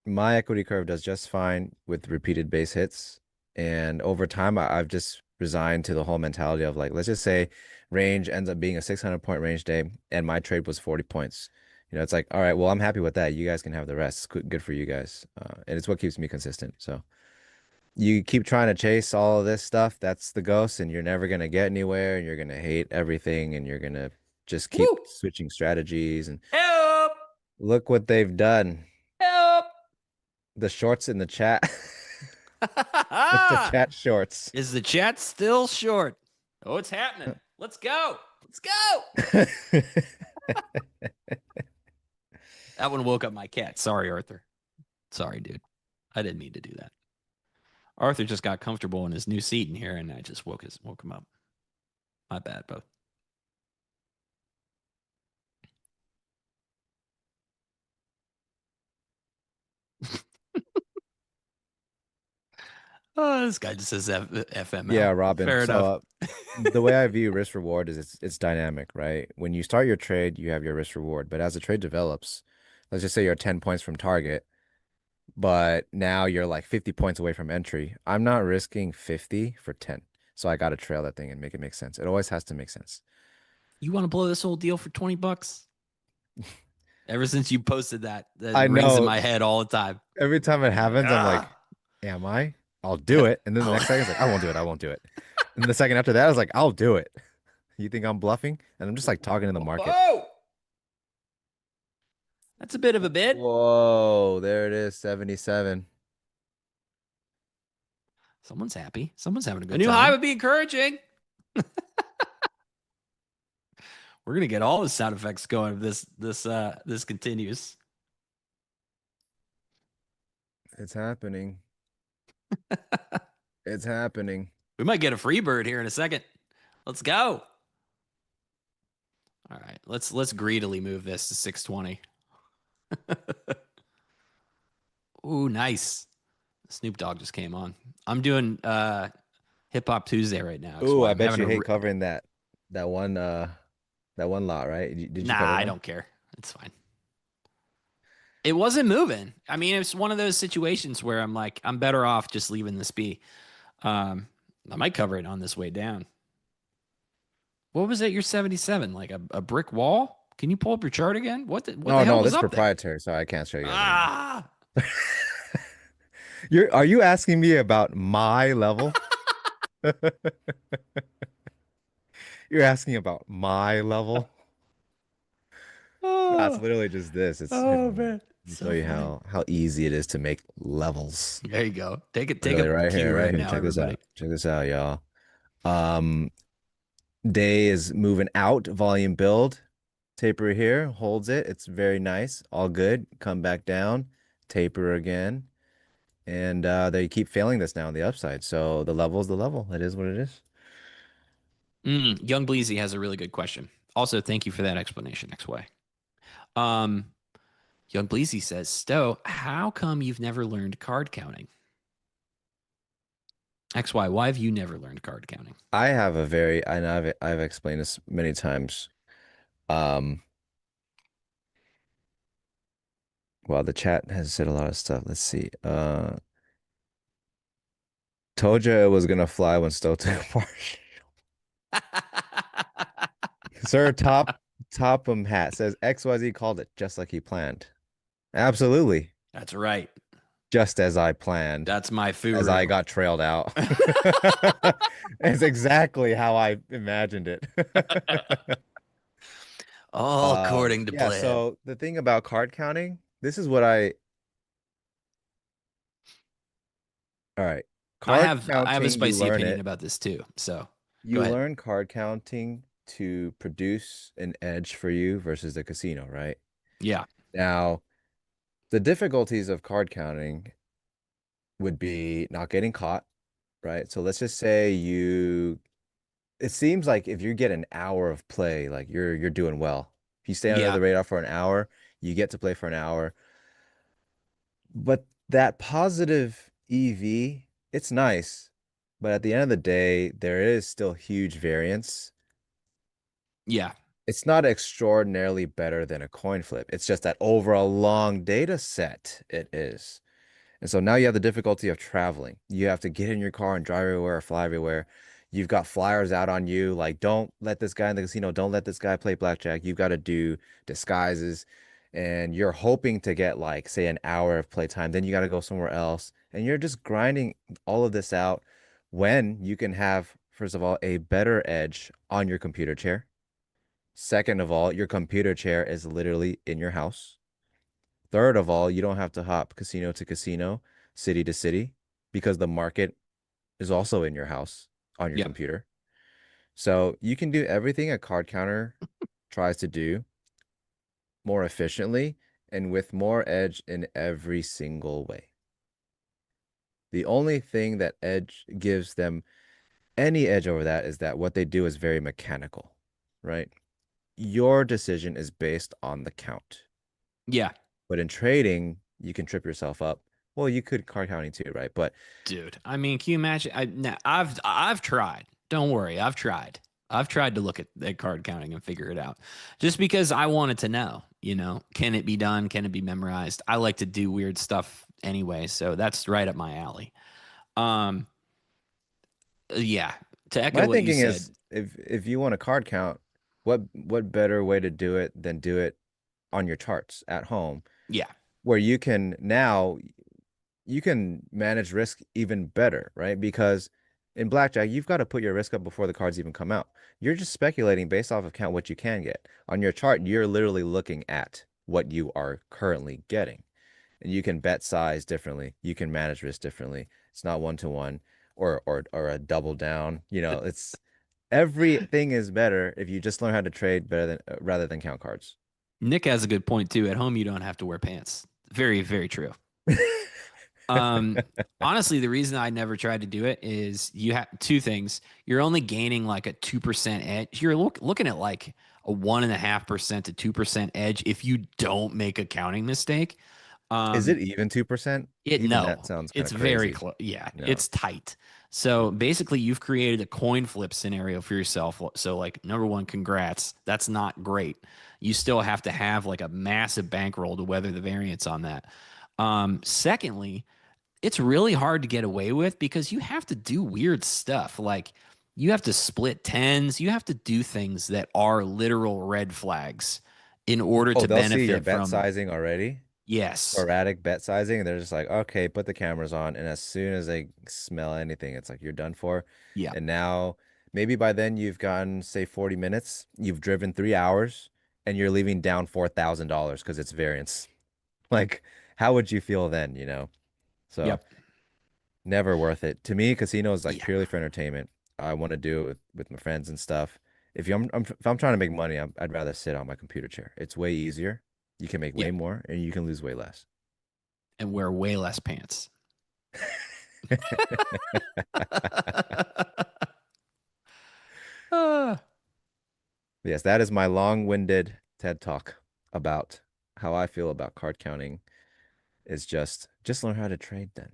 My equity curve does just fine with repeated base hits. And over time, I've just resigned to the whole mentality of like, let's just say range ends up being a 600-point range day and my trade was 40 points. It's like, all right, well, I'm happy with that. You guys can have the rest. It's good for you guys. And it's what keeps me consistent. So you keep trying to chase all of this stuff, that's the ghost, and you're never going to get anywhere, and you're going to hate everything, and you're going to just keep Woo! switching strategies. And Help! look what they've done. Help! The shorts in the chat. It's the chat shorts. Is the chat still short? Oh, it's happening. Let's go. Let's go. That one woke up my cat. Sorry, Arthur. Sorry, dude. I didn't mean to do that. Arthur just got comfortable in his new seat in here, and I just woke him up. My bad, both. Oh, this guy just says FML. Yeah, Robin. Fair enough. The way I view risk reward is it's dynamic, right? When you start your trade, you have your risk reward, but as the trade develops, let's just say you're 10 points from target, but now you're like 50 points away from entry. I'm not risking 50 for 10. So I got to trail that thing and make it make sense. It always has to make sense. You want to blow this whole deal for $20? Ever since you posted that I rings in know. my head all the time. Every time it happens, I'm like, am I? I'll do it. And then the next second, it's like, I won't do it. I won't do it. And the second after that, I was like, I'll do it. You think I'm bluffing? And I'm just like talking in the market. Whoa! That's a bit of a bid. Whoa, there it is, 77. Someone's happy. Someone's having a good A new time. high Would be encouraging. We're gonna get all the sound effects going if this continues. It's happening. It's happening. We might get a free bird here in a second. Let's go. All right, let's greedily move this to 620. Ooh, nice. Snoop Dogg just came on. I'm doing Hip Hop Tuesday right now. Ooh, I bet you hate covering that one lot, right? Did you cover I one? don't care. It's fine. It wasn't moving. I mean, it's one of those situations where I'm like, I'm better off just leaving this be. I might cover it on this way down. What was it? You're 77, like a brick wall? Can you pull up your chart again? What the hell No, was this is up proprietary, so I can't show you guys. there? Are you asking me about my level? You're asking about my level? That's literally just this. It's man. show you how easy it is to make levels. There you go. Take Literally a right cue here, right here. now, Check this everybody. out. Check this out, y'all. Day is moving out, volume build. Taper here, holds it. It's very nice. All good. Come back down, taper again. And they keep failing this now on the upside. So the level is the level. It is what it is. Young Bleezy has a really good question. Also, thank you for that explanation, XY. Um, Young Bleezy says, Stowe, how come you've never learned card counting? XY, why have you never learned card counting? I have a very, and I've explained this many times. Um, well, the chat has said a lot of stuff. Let's see. Told you it was gonna fly when Stowe took apart. Sir, Topham hat says XYZ called it just like he planned. Absolutely. That's right. Just as I planned, That's my as I furu. got trailed out. It's exactly how I imagined it. All according to Yeah, plan. so the thing about card counting, this is what I, all right. Card I have a counting, you spicy learn opinion it. about this too. So go You ahead. learn card counting to produce an edge for you versus the casino, right? Yeah. Now, the difficulties of card counting would be not getting caught, right? So let's just say it seems like if you get an hour of play, like you're doing well. If you stay under Yeah. the radar for an hour, you get to play for an hour. But that positive EV, it's nice, but at the end of the day, there is still huge variance. Yeah. It's not extraordinarily better than a coin flip. It's just that over a long data set, it is. And so now you have the difficulty of traveling. You have to get in your car and drive everywhere or fly everywhere. You've got flyers out on you like, don't let this guy in the casino, don't let this guy play blackjack. You've got to do disguises. And you're hoping to get like, say, an hour of playtime. Then you got to go somewhere else. And you're just grinding all of this out when you can have, first of all, a better edge on your computer chair. Second of all, your computer chair is literally in your house. Third of all, you don't have to hop casino to casino, city to city, because the market is also in your house on your Yeah. computer. So you can do everything a card counter tries to do more efficiently and with more edge in every single way. The only thing that edge gives them any edge over that is that what they do is very mechanical, right? Your decision is based on the count. Yeah. But in trading, you can trip yourself up. Well, you could card counting too, right? But Dude, I mean, can you imagine? I've tried. Don't worry, I've tried. I've tried to look at card counting and figure it out, just because I wanted to know. Can it be done? Can it be memorized? I like to do weird stuff anyway, so that's right up my alley. Um, yeah. To echo my what you thinking said, is if you want a card count, what better way to do it than do it on your charts at home, yeah, where you can manage risk even better, right? Because in blackjack, you've got to put your risk up before the cards even come out. You're just speculating based off of count what you can get. On your chart, you're literally looking at what you are currently getting. And you can bet size differently. You can manage risk differently. It's not one to one or a double down. It's everything is better if you just learn how to trade better than rather than count cards. Nick has a good point too. At home, you don't have to wear pants. Very, very true. Um, Honestly, the reason I never tried to do it is you have two things. You're only gaining like a 2% edge. You're looking at like a 1.5% to 2% edge if you don't make a counting mistake. Is it Um, even 2%? it Even that no, sounds kind it's of very crazy. close. Yeah, No. it's tight. So basically, you've created a coin flip scenario for yourself. So, like, number one, congrats. That's not great. You still have to have like a massive bankroll to weather the variance on that. Secondly, it's really hard to get away with because you have to do weird stuff. Like you have to split tens, you have to do things that are literal red flags in order Oh, to they'll see your benefit bet from, sizing already, yes. sporadic bet sizing, and they're just like, okay, put the cameras on. And as soon as they smell anything, it's like you're done for. Yeah. And now maybe by then you've gotten, say, 40 minutes, you've driven 3 hours, and you're leaving down $4,000 because it's variance. Like, how would you feel then? So Yep. never worth it. To me, casino is like Yeah. purely for entertainment. I want to do it with my friends and stuff. If I'm trying to make money, I'd rather sit on my computer chair. It's way easier. You can make way Yep. more and you can lose way less. And wear way less pants. Ah. Yes, that is my long-winded TED talk. about how I feel about card counting is just learn how to trade then.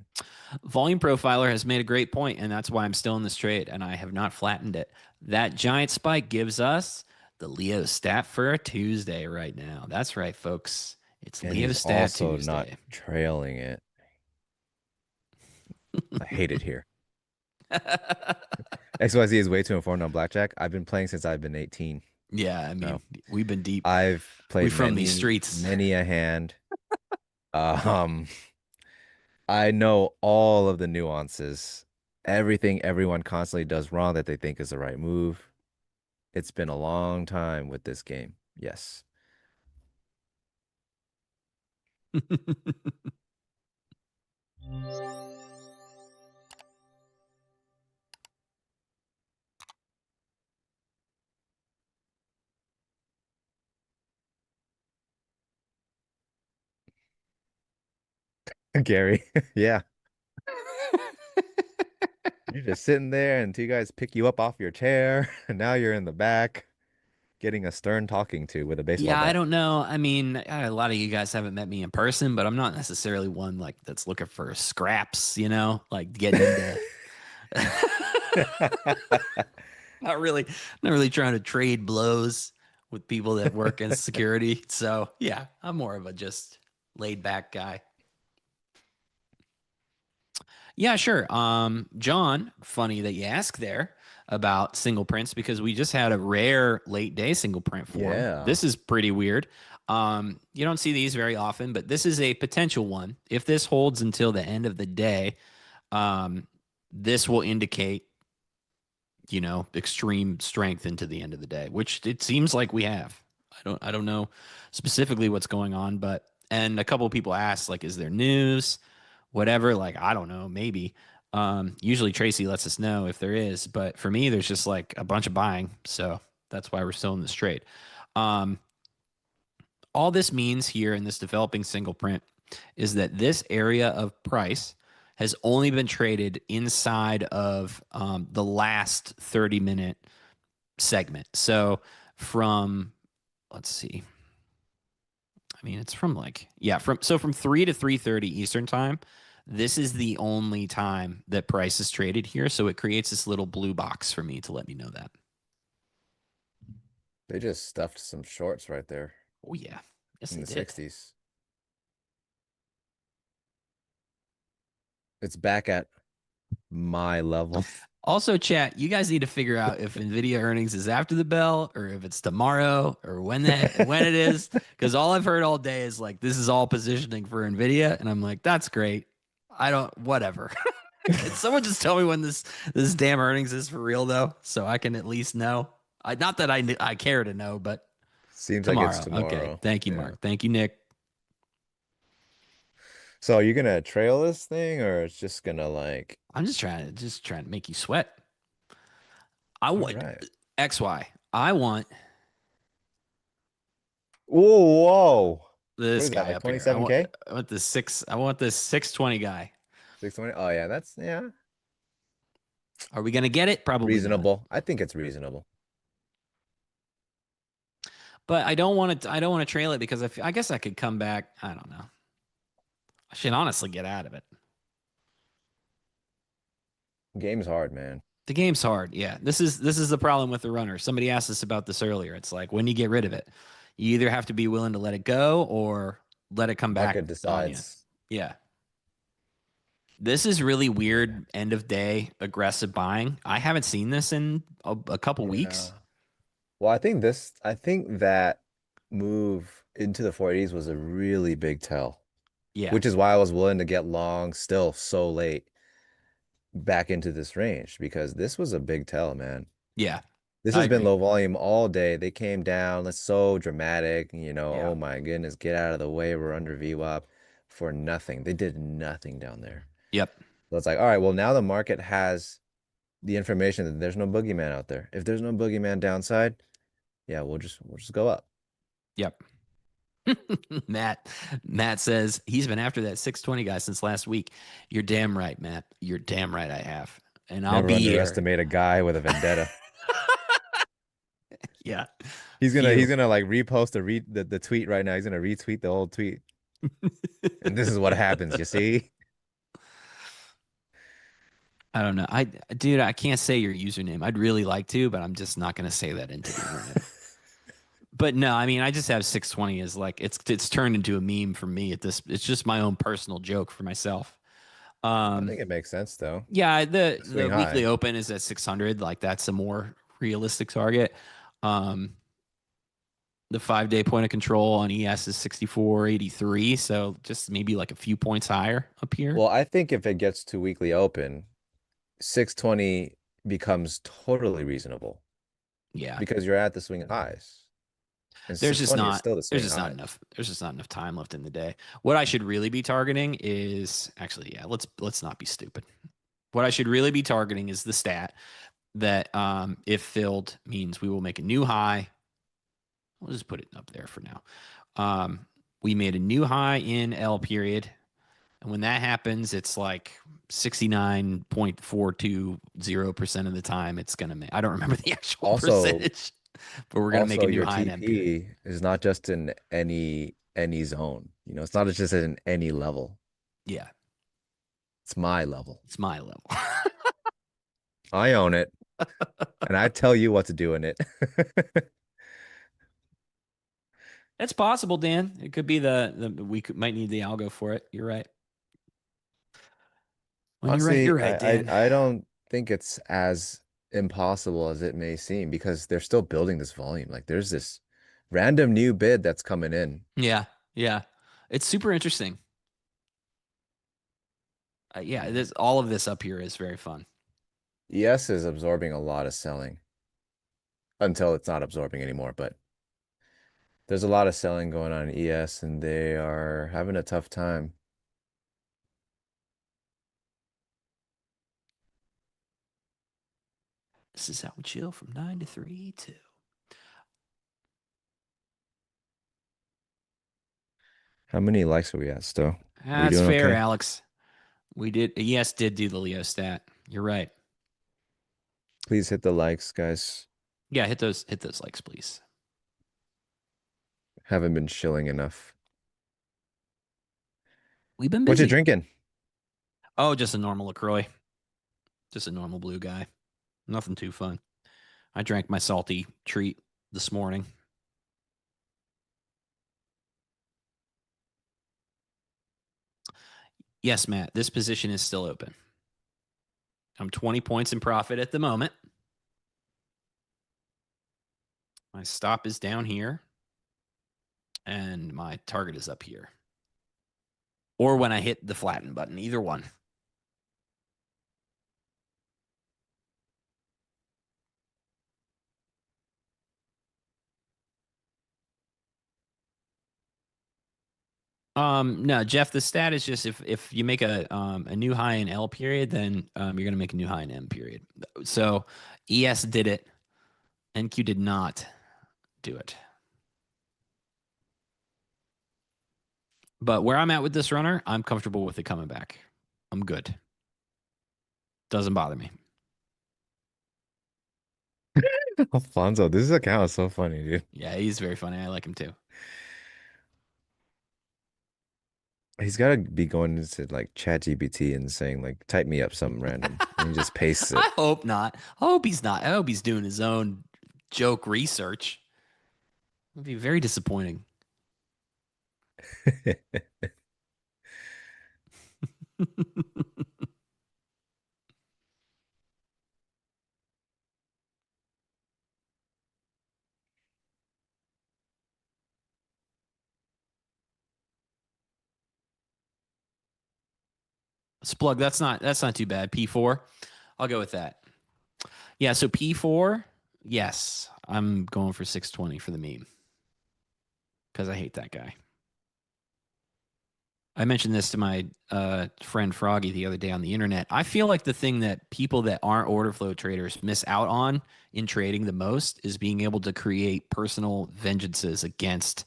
Volume Profiler has made a great point, and that's why I'm still in this trade, and I have not flattened it. That giant spike gives us the Leo stat for a Tuesday right now. That's right, folks. It's And Leo he's stat also not Tuesday. trailing it. I hate it here. XYZ is way too informed on blackjack. I've been playing since I've been 18. Yeah, I So mean, we've been deep. I've We played from these streets. many a hand. Um, I know all of the nuances, everything everyone constantly does wrong that they think is the right move. It's been a long time with this game. Yes. Gary. Yeah. You're just sitting there and two guys pick you up off your chair, and now you're in the back getting a stern talking to with a baseball Yeah, I bat. don't know. I mean, a lot of you guys haven't met me in person, but I'm not necessarily one like that's looking for scraps, like getting into not really trying to trade blows with people that work in security. So yeah, I'm more of a just laid back guy. Yeah, sure. John, funny that you ask there about single prints because we just had a rare late day single print form. Yeah. This is pretty weird. You don't see these very often, but this is a potential one. If this holds until the end of the day, um, this will indicate, extreme strength into the end of the day, which it seems like we have. I don't know specifically what's going on, and a couple of people asked, like, is there news? Whatever, like, I don't know, maybe. Usually Tracy lets us know if there is, but for me, there's just like a bunch of buying. So that's why we're still in this trade. Um, all this means here in this developing single print is that this area of price has only been traded inside of the last 30-minute segment. So from, let's see, I mean, it's from from 3 to 3:30 Eastern time. This is the only time that price is traded here, so it creates this little blue box for me to let me know that. They just stuffed some shorts right there Oh yeah, yes in they the did. 60s. It's back at my level. Also, chat, you guys need to figure out if Nvidia earnings is after the bell or if it's tomorrow or when it is. Because all I've heard all day is like this is all positioning for Nvidia, and I'm like, that's great. I don't whatever. Can someone just tell me when this damn earnings is for real though, so I can at least know? Not that I care to know, but Seems like it's tomorrow. Okay. tomorrow. Thank you, Yeah. Mark. Thank you, Nick. So are you gonna trail this thing or it's just gonna like, I'm just trying to make you sweat. I all want right. XY. I want Whoa, whoa. What this is that, guy like up here. I want 27K? I want this 620 guy. 620? Oh yeah, that's Are we gonna get it? Probably not. reasonable. I think it's reasonable. But I don't want to. I don't want to trail it because I guess I could come back. I don't know. I should honestly get out of it. Game's hard, man. The game's hard. Yeah, this is the problem with the runner. Somebody asked us about this earlier. It's like when you get rid of it, you either have to be willing to let it go or let it come back Market on you. decides. Yeah. This is really Yeah. weird end of day aggressive buying. I haven't seen this in a couple Yeah. weeks. Well, I think that move into the 480s was a really big tell, Yeah. which is why I was willing to get long still so late back into this range because this was a big tell, man. Yeah. This I has been agree. low volume all day. They came down. That's so dramatic. Yeah. Oh my goodness, get out of the way. We're under VWAP for nothing. They did nothing down there. Yep. So it's like, all right, well, now the market has the information that there's no boogeyman out there. If there's no boogeyman downside, yeah, we'll just go up. Yep. Matt says he's been after that 620 guy since last week. You're damn right, Matt. You're damn right I have. And I'll Never be here. underestimate a guy with a vendetta. Yeah. He's Phew. gonna like repost the tweet right now. He's gonna retweet the old tweet. And this is what happens, you see? I don't know. Dude, I can't say your username. I'd really like to, but I'm just not going to say that into the internet. But no, I mean, I just have 620 as like it's turned into a meme for me at this. It's just my own personal joke for myself. I Um, think it makes sense though. yeah, the Swing weekly high. open is at 600. Like that's a more realistic target. Um, the 5 day point of control on ES is 64.83. So just maybe like a few points higher up here. Well, I think if it gets to weekly open, 620 becomes totally reasonable Yeah. because you're at the swing highs. And There's just 620 is not still the there's swing just not high. enough there's just not enough time left in the day. What I should really be targeting is actually, yeah, let's not be stupid. What I should really be targeting is the stat that if filled means we will make a new high. We'll just put it up there for now. We made a new high in L period. And when that happens, it's like 69.420% of the time it's going to make. I don't remember the actual Also, percentage, but we're going to make a also new your high in M period. TP is not just in any zone. You know, it's not just in any level. Yeah, It's my level. it's my level. I own it, and I tell you what to do in it. That's possible, Dan. It could be might need the algo for it. You're right. When you're right, you're Honestly, right, Dan. I don't think it's as impossible as it may seem because they're still building this volume. Like there's this random new bid that's coming in. Yeah, yeah. It's super interesting. Yeah, this all of this up here is very fun. ES is absorbing a lot of selling until it's not absorbing anymore, but there's a lot of selling going on in ES and they are having a tough time. This is how we chill from 9 to 3 too. How many likes are we at, Stowe? Are we That's doing fair, okay? Alex. We did. Yes, did do the Leo stat. You're right. Please hit the likes, guys. Yeah, hit those likes, please. Haven't been chilling enough. We've been What you busy. drinking? Oh, just a normal LaCroix. Just a normal blue guy. Nothing too fun. I drank my salty treat this morning. Yes, Matt, this position is still open. I'm 20 points in profit at the moment. My stop is down here, and my target is up here. Or when I hit the flatten button, either one. No, Jeff, the stat is just if you make a new high in L period, then you're gonna make a new high in M period. So ES did it, NQ did not do it. But where I'm at with this runner, I'm comfortable with it coming back. I'm good. Doesn't bother me. Alfonso, this account is so funny, dude. Yeah, he's very funny. I like him too. He's got to be going into like ChatGPT and saying like, type me up something random. And he just pastes it. I hope not. I hope he's not. I hope he's doing his own joke research. It would be very disappointing. Splug, that's not too bad. P4. I'll go with that. Yeah, so P4, yes, I'm going for 620 for the meme because I hate that guy. I mentioned this to my friend Froggy the other day on the internet. I feel like the thing that people that aren't order flow traders miss out on in trading the most is being able to create personal vengeances against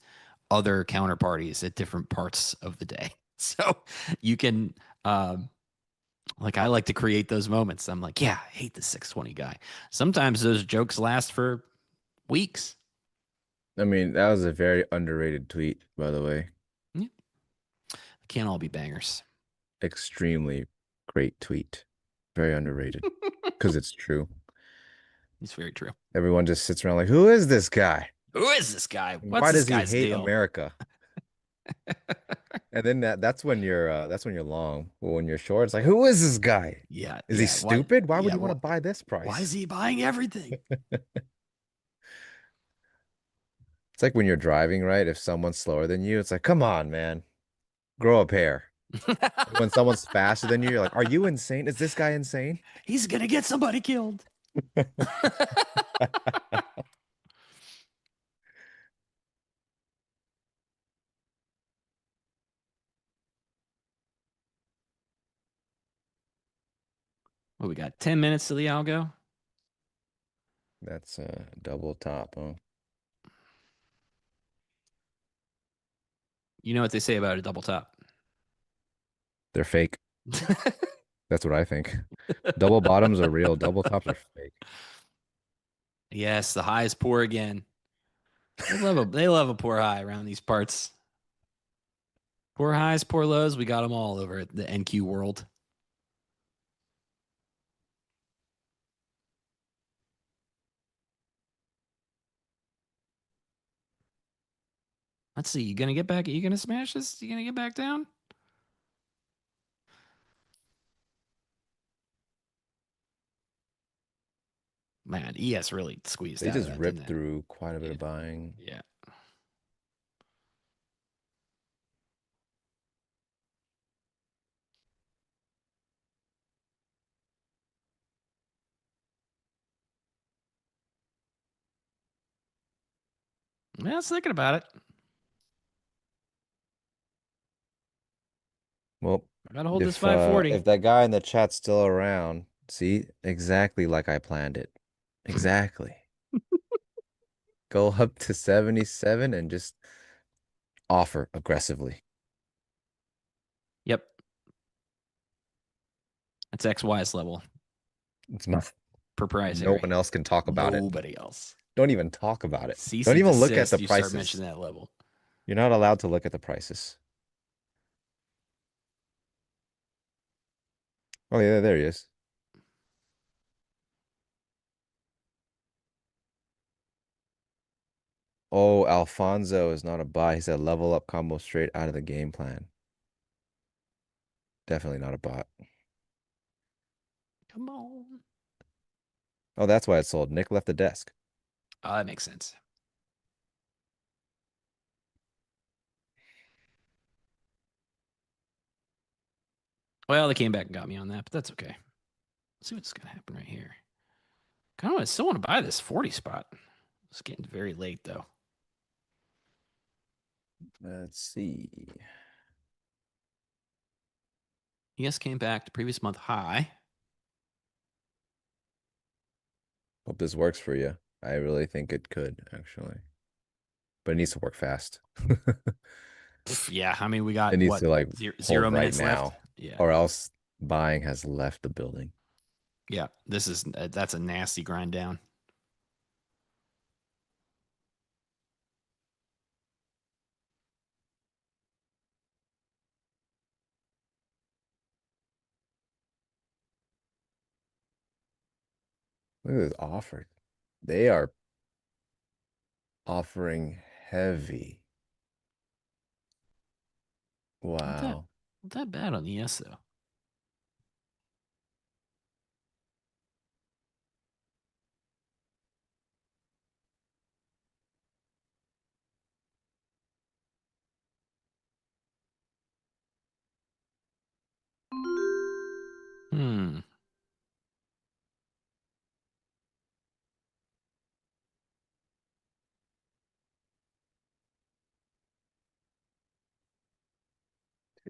other counterparties at different parts of the day. So you can, like, I like to create those moments. I'm like, yeah, I hate the 620 guy. Sometimes those jokes last for weeks. I mean, that was a very underrated tweet, by the way. Yeah. Can't all be bangers. Extremely great tweet. Very underrated because it's true. It's very true. Everyone just sits around like, who is this guy? Who is this guy? What's Why this does he guy's hate deal? America? And then that's when you're long. But when you're short, it's like, who is this guy? Yeah. Is he stupid? Why would yeah, you want to buy this price? Why is he buying everything? It's like when you're driving, right? If someone's slower than you, it's like, come on, man, grow a pair. When someone's faster than you, you're like, are you insane? Is this guy insane? He's gonna get somebody killed. Well, we got 10 minutes to the algo. That's a double top, huh? You know what they say about a double top? They're fake. That's what I think. Double bottoms are real. Double tops are fake. Yes, the high is poor again. They love a poor high around these parts. Poor highs, poor lows. We got them all over at the NQ world. Let's see. You gonna get back? You gonna smash this? You gonna get back down? Man, ES really squeezed They out of just that, ripped didn't they? through quite a bit of buying. Yeah. Yeah, I was thinking about it. Well, I gotta hold this 540. if that guy in the chat's still around, see, exactly like I planned it. Exactly. Go up to 77 and just offer aggressively. Yep. That's XY's level. It's not Proprietary. no one else can talk about it. Nobody else. Don't even talk about it. CC Don't even look at desist, the you start prices. mentioning that level. You're not allowed to look at the prices. Oh yeah, there he is. Oh, Alfonso is not a buy. He said level up combo straight out of the game plan. Definitely not a bot. Come on. Oh, that's why it sold. Nick left the desk. Oh, that makes sense. Well, they came back and got me on that, but that's okay. Let's see what's gonna happen right here. Kind of, I still want to buy this 40 spot. It's getting very late though. Let's see. ES came back to previous month high. Hope this works for you. I really think it could, actually. But it needs to work fast. Yeah, I mean, we got It needs what, to like zero hold minutes right now, left. Yeah, or else buying has left the building. yeah. This is that's a nasty grind down. Look at this offer. They are offering heavy. Wow. Not that bad on ES though. Hmm.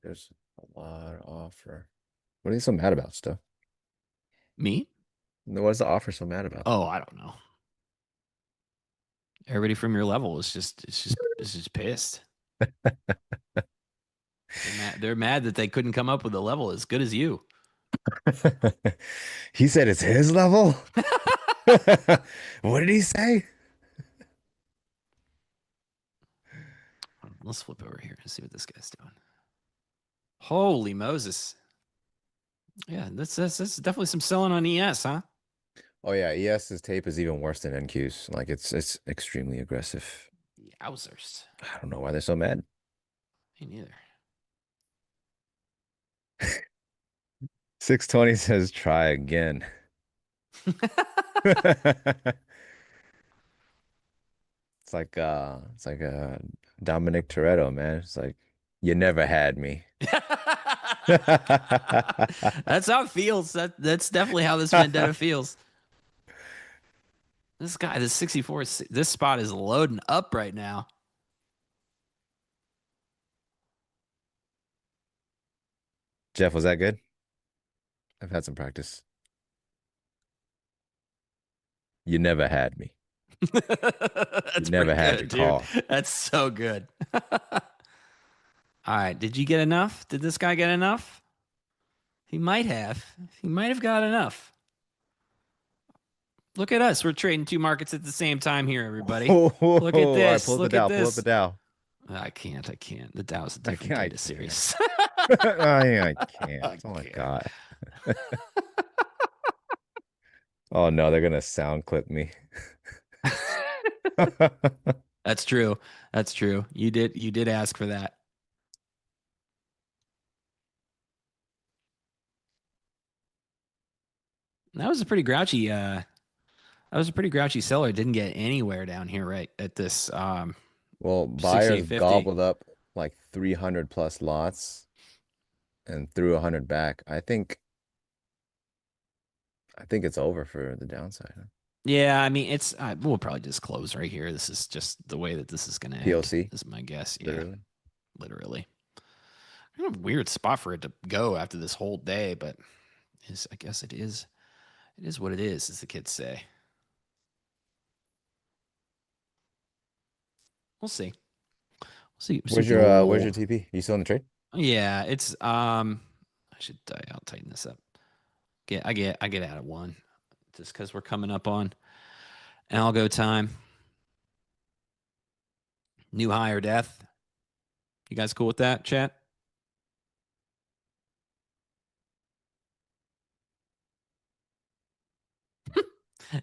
There's a lot of offer. What are you so mad about, stuff? Me? What is the offer so mad about? Oh, I don't know. Everybody from your level is just pissed. They're mad that they couldn't come up with a level as good as you. He said it's his level? What did he say? Let's flip over here and see what this guy's doing. Holy Moses. Yeah, that's definitely some selling on ES, huh? Oh yeah, ES's tape is even worse than NQ's. Like it's extremely aggressive. Yowzers. I don't know why they're so mad. Me neither. 620 says try again. It's like Dominic Toretto, man. It's like you never had me. That's how it feels. That's definitely how this vendetta feels. This guy, this 64, this spot is loading up right now. Jeff, was that good? I've had some practice. You never had me. That's You never pretty had good, to dude. call. That's so good. All right. Did you get enough? Did this guy get enough? He might have. He might have got enough. Look at us. We're trading two markets at the same time here, everybody. Oh, Look at all right, this. pull up the Look at Dow. Pull up the this. Dow. I can't. The Dow is a I different can't. data series. I can't. I Oh my can't. God. Oh no, they're gonna sound clip me. That's true. That's true. You did ask for that. That was a pretty grouchy seller. Didn't get anywhere down here right at this Well, buyers 6850. gobbled up like 300 plus lots and threw 100 back. I think it's over for the downside. Huh? Yeah, I mean it's we'll probably just close right here. This is just the way that this is going to end. POC, Is my guess. Yeah, literally. literally. Kind of weird spot for it to go after this whole day, but I guess it is. It is what it is, as the kids say. We'll see. We'll see if the Where's your old. TP? You still in the trade? Yeah, it's I'll tighten this up. I get out of one just because we're coming up on algo time. New high or death. You guys cool with that, chat?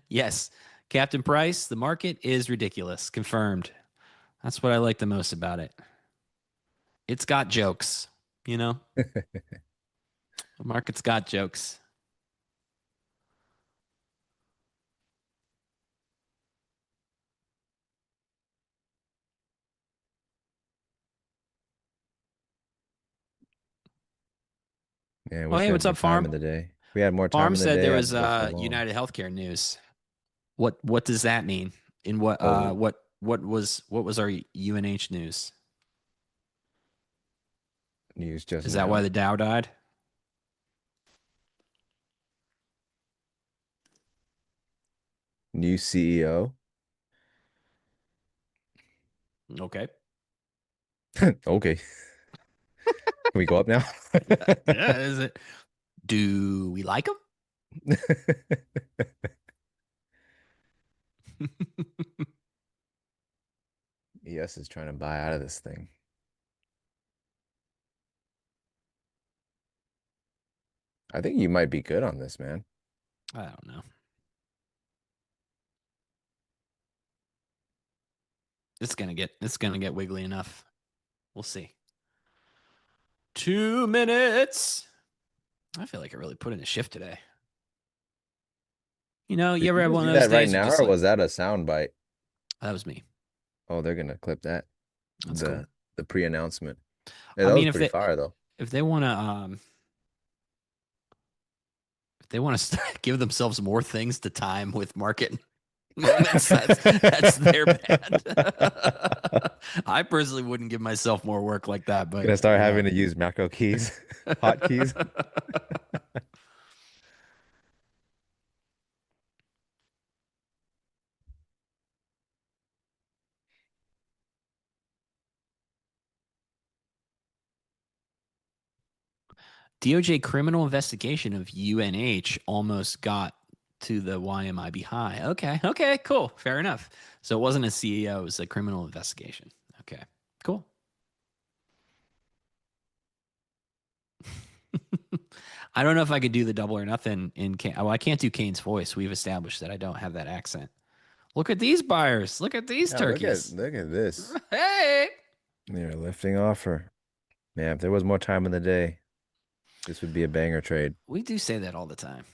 Yes. Captain Price, the market is ridiculous. Confirmed. That's what I like the most about it. It's got jokes, you know? The market's got jokes. Yeah, I Oh, wish hey, we had what's more up, time Pharm? in the day. If we had more time Pharm in the said there day, was I'd go for long. United Healthcare news. What does that mean? In Oh, what was our UNH news? news just Is that why now. the Dow died? New CEO. Okay. Okay. Can we go up now? Yeah, is it? Do we like them? ES is trying to buy out of this thing. I think you might be good on this, man. I don't know. It's gonna get wiggly enough. We'll see. 2 minutes. I feel like I really put in a shift today. You know, you Did ever you have just one do of those that right days you're now, just or like, was that a sound bite? that was me. Oh, they're gonna clip that. That's cool. The pre-announcement. Yeah, I that was mean, pretty fire though. if they want to give themselves more things to time with market moments, that's their bad. I personally wouldn't give myself more work like that, but Gonna start you know. having to use macro keys, hotkeys. DOJ criminal investigation of UNH almost got to the YMIB high. Okay, cool. Fair enough. So it wasn't a CEO, it was a criminal investigation. Okay, cool. I don't know if I could do the double or nothing in Kane. Well, I can't do Kane's voice. We've established that I don't have that accent. Look at these buyers. Look at these Yeah, turkeys. look at this. Hey. They're lifting offer. Man, if there was more time in the day, this would be a banger trade. We do say that all the time.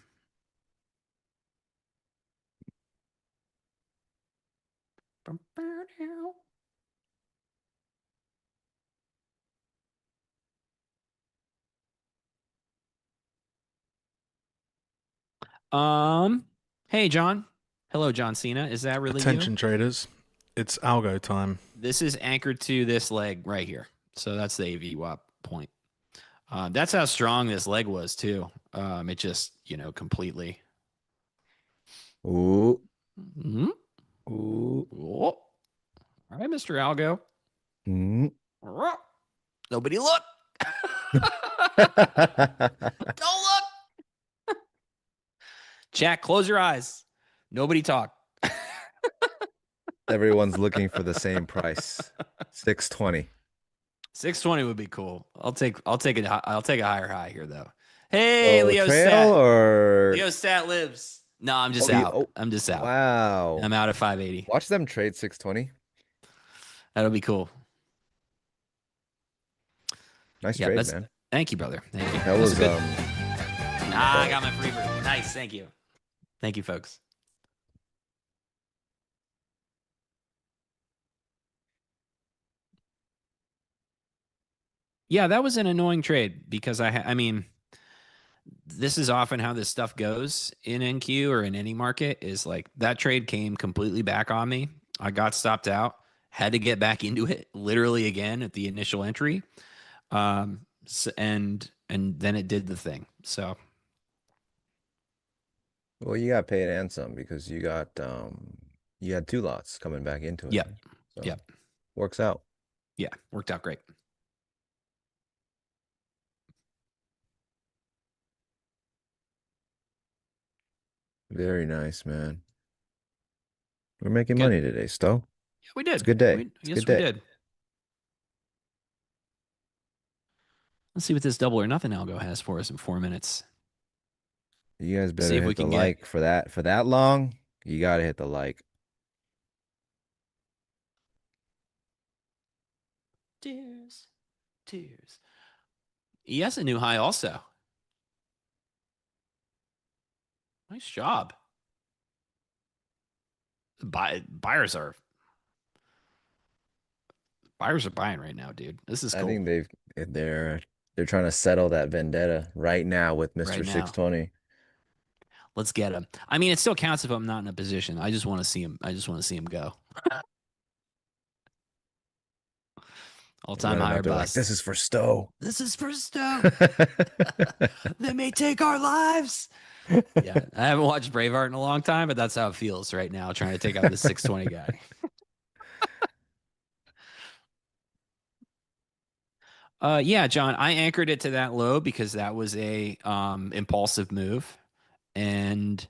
Hey John. Hello, John Cena. Is that really you? Attention traders, it's algo time. This is anchored to this leg right here. So that's the AVWAP point. That's how strong this leg was too. It just, completely. Ooh. Mm-hmm. Ooh. Oh. All right, Mr. Algo. Mm. Nobody look. Don't look. Chat, close your eyes. Nobody talk. Everyone's looking for the same price. 620. 620 would be cool. I'll take a higher high here though. Hey, Oh, Leo trail Stat. or Leo Stat lives. No, I'm just out. I'm just out. Wow. I'm out at 580. Watch them trade 620. That'll be cool. Nice Yeah, trade, man. Thank you, brother. Thank you. That was good. I got my free bird. Nice. Thank you. Thank you, folks. Yeah, that was an annoying trade because I mean, this is often how this stuff goes in NQ or in any market is like that trade came completely back on me. I got stopped out, had to get back into it literally again at the initial entry. And then it did the thing. So, well, you got paid and some because you had 2 lots coming back into it. yeah. So Yeah. works out. Yeah, worked out great. Very nice, man. We're making Good. money today, Stowe. Yeah, we did. It's a good day. Yes, we did. Let's see what this double or nothing algo has for us in 4 minutes. You guys See better if we hit the can like for that long. You gotta hit the like. Tears. He has a new high also. Nice job. Buyers are buying right now, dude. This is cool. I think they're trying to settle that vendetta right now with Mr. Right now. 620. Let's get him. I mean, it still counts if I'm not in a position. I just want to see him. I just want to see him go. All-time higher bust. Like, this is for Stowe. This is for Stowe. They may take our lives. Yeah, I haven't watched Braveheart in a long time, but that's how it feels right now, trying to take out this 620 guy. Yeah, John, I anchored it to that low because that was a impulsive move and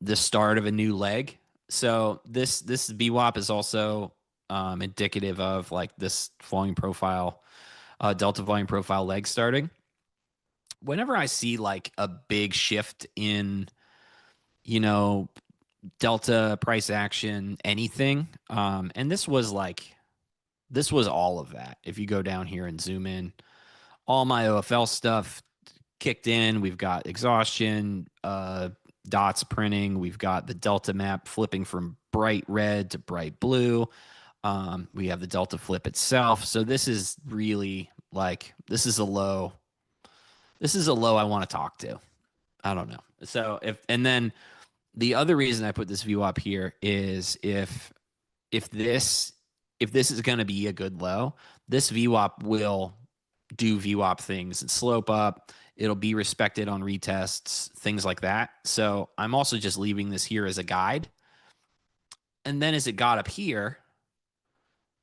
the start of a new leg. So this VWAP is also indicative of like this volume profile, delta volume profile leg starting. Whenever I see like a big shift in, delta price action, anything, and this was all of that. If you go down here and zoom in, all my OFL stuff kicked in. We've got exhaustion, dots printing. We've got the delta map flipping from bright red to bright blue. We have the delta flip itself. So this is really like, this is a low I want to talk to. I don't know. So and then the other reason I put this view up here is if this is going to be a good low, this VWAP will do VWAP things and slope up. It'll be respected on retests, things like that. So I'm also just leaving this here as a guide. And then as it got up here,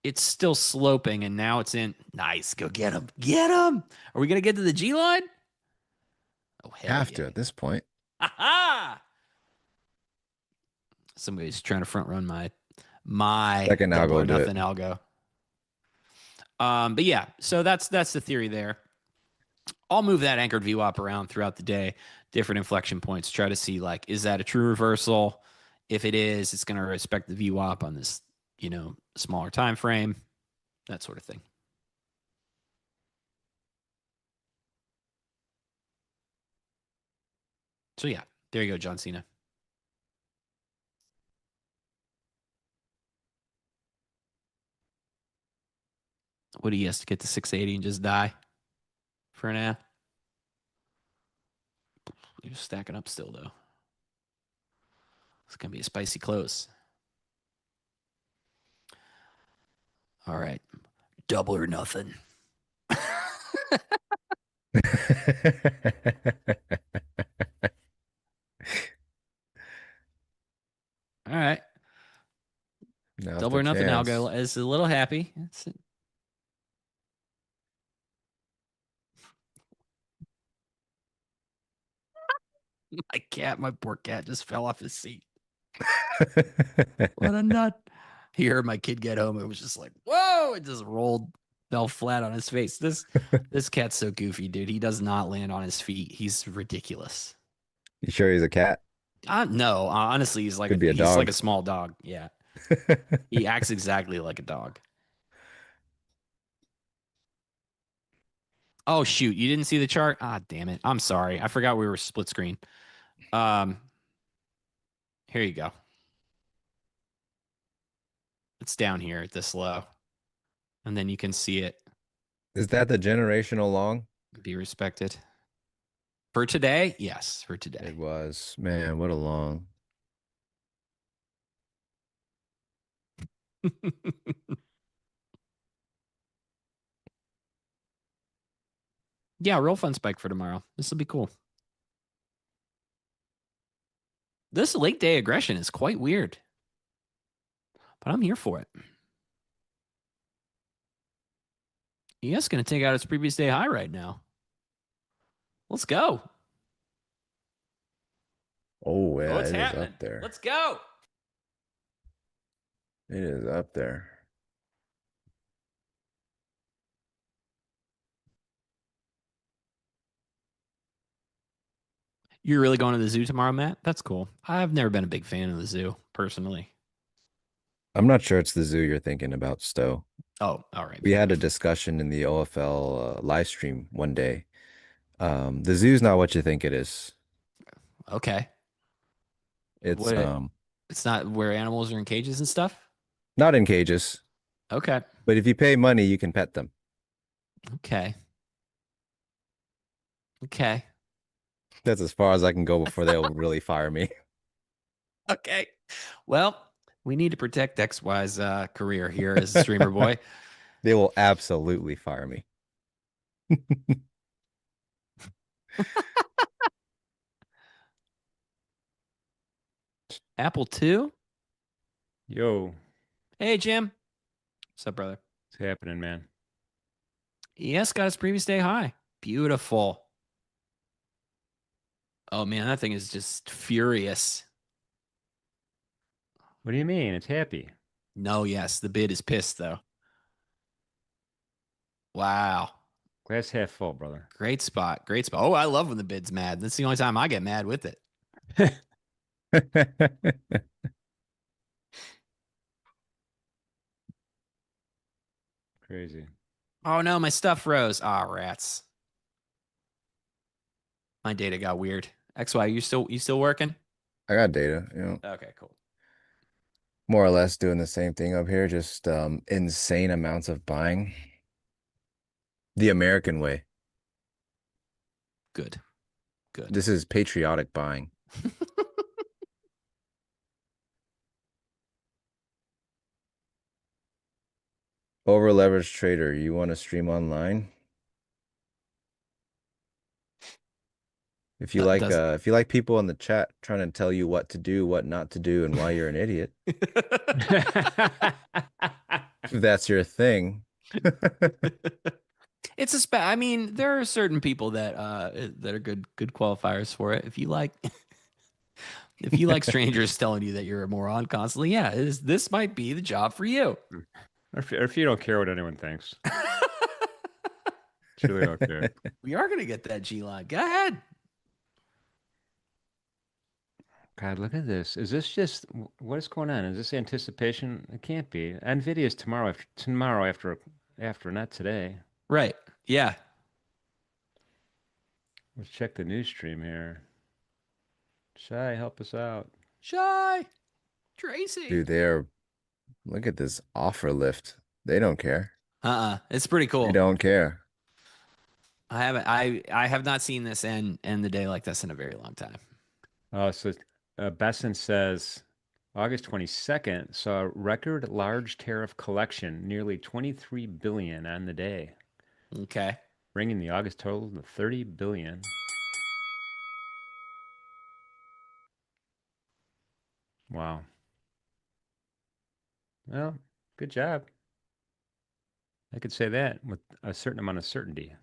it's still sloping, and now it's in. Nice. Go get him. Get him. Are we going to get to the G line? Oh, hell Have yeah. to at this point. Ha-ha! Somebody's trying to front run my Second double algo or do it. nothing algo. But yeah, so that's the theory there. I'll move that anchored VWAP around throughout the day, different inflection points, try to see like, is that a true reversal? If it is, it's going to respect the VWAP on this, smaller time frame, that sort of thing. So yeah, there you go, John Cena. What, he has to get to 680 and just die for an hour? You're stacking up still, though. It's going to be a spicy close. All right. Double or nothing. All right. Now's Double the or nothing. chance. Algo is a little happy. My poor cat just fell off his seat. What a nut. He heard my kid get home. It was just like, whoa, it just fell flat on his face. This cat's so goofy, dude. He does not land on his feet. He's ridiculous. You sure he's a cat? No, honestly, he's like Could be a he's dog. like a small dog. Yeah. He acts exactly like a dog. Oh shoot, you didn't see the chart? Ah, damn it. I'm sorry. I forgot we were split screen. Here you go. It's down here at this low. And then you can see it. Is that the generational long? Be respected. For today? Yes, for today. It was. Man, what a long. Yeah, real fun spike for tomorrow. This will be cool. This late day aggression is quite weird. But I'm here for it. ES going to take out its previous day high right now. Let's go. Oh, yeah, it's it is happening. up there. Let's go. It is up there. You're really going to the zoo tomorrow, Matt? That's cool. I've never been a big fan of the zoo, personally. I'm not sure it's the zoo you're thinking about, Stowe. Oh, all right. We had a discussion in the OFL live stream one day. The zoo's not what you think it is. Okay. It's it's not where animals are in cages and stuff? not in cages. Okay. But if you pay money, you can pet them. Okay. Okay. That's as far as I can go before they'll really fire me. Okay. Well, we need to protect XY's career here as a streamer boy. They will absolutely fire me. Apple 2? Yo, Hey, Jim. What's up, brother? what's happening, man? ES got its previous day high. Beautiful. Oh, man, that thing is just furious. What do you mean? It's happy. No, yes, the bid is pissed, though. Wow. Glass half full, brother. Great spot. Great spot. Oh, I love when the bid's mad. That's the only time I get mad with it. Crazy. Oh, no, my stuff froze. Ah, rats. My data got weird. XY, you still working? I got data, Okay, cool. more or less doing the same thing up here, just insane amounts of buying. The American way. Good. Good. This is patriotic buying. Over leveraged trader, you want to stream online? If you if you like people in the chat trying to tell you what to do, what not to do, and why you're an idiot, if that's your thing. It's I mean, there are certain people that are good qualifiers for it. If you like strangers telling you that you're a moron constantly, yeah, this might be the job for you. Or if you don't care what anyone thinks. Truly don't care. We are going to get that G line. Go ahead. God, look at this. Is this just what is going on? Is this anticipation? It can't be. Nvidia's tomorrow after, not today. Right. Yeah. Let's check the news stream here. Shy, help us out. Shy. Tracy. Dude, look at this offer lift. They don't care. It's pretty They cool. don't care. I have not seen this end the day like this in a very long time. Oh, so Besson says August 22nd saw a record large tariff collection, nearly 23 billion on the day, Okay. bringing the August total to 30 billion. Wow. Well, good job. I could say that with a certain amount of certainty.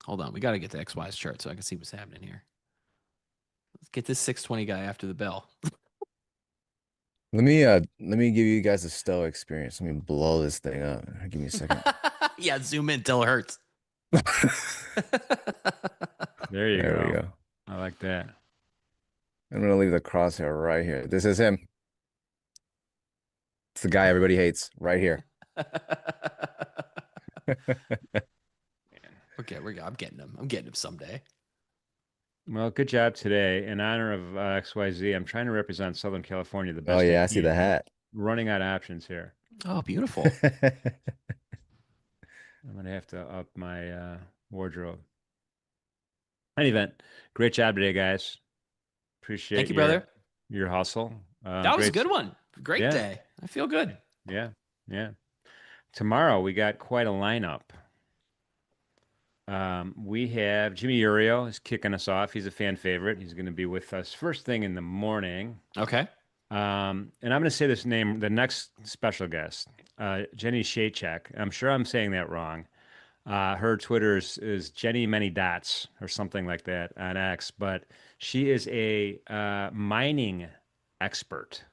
Hold on. We got to get the XY's chart so I can see what's happening here. Let's get this 620 guy after the bell. Let me give you guys a Stowe experience. Let me blow this thing up. Give me a second. Yeah, zoom in till it hurts. There you There go. we go. I like that. I'm gonna leave the crosshair right here. This is him. It's the guy everybody hates right here. Okay, I'm getting him. I'm getting him someday. Well, good job today. In honor of XYZ, I'm trying to represent Southern California the best. Oh yeah, I see the can. hat. Running out of options here. Oh, beautiful. I'm gonna have to up my wardrobe. Any event, great job today, guys. Appreciate Thank you, brother. Your hustle. That was a great good one. Great Yeah. day. I feel good. Yeah, yeah. Tomorrow we got quite a lineup. We have Jimmy Uriel is kicking us off. He's a fan favorite. He's going to be with us first thing in the morning. Okay. And I'm going to say this name, the next special guest, Jenny Shaychek. I'm sure I'm saying that wrong. Her Twitter is Jenny Many Dots or something like that on X, but she is a mining expert.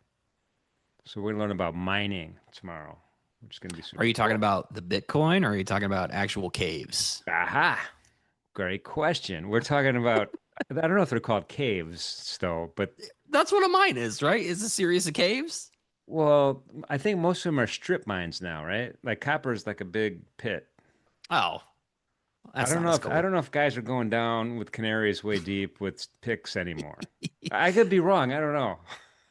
So we're going to learn about mining tomorrow, which is going to be super Are you talking cool. about the Bitcoin or are you talking about actual caves? Aha. Great question. We're talking about, I don't know if they're called caves, Stowe, but That's what a mine is, right? Is a series of caves? well, I think most of them are strip mines now, right? Like copper is like a big pit. Oh, that's I don't not know as if cool. I don't know if guys are going down with canaries way deep with picks anymore. I could be wrong. I don't know.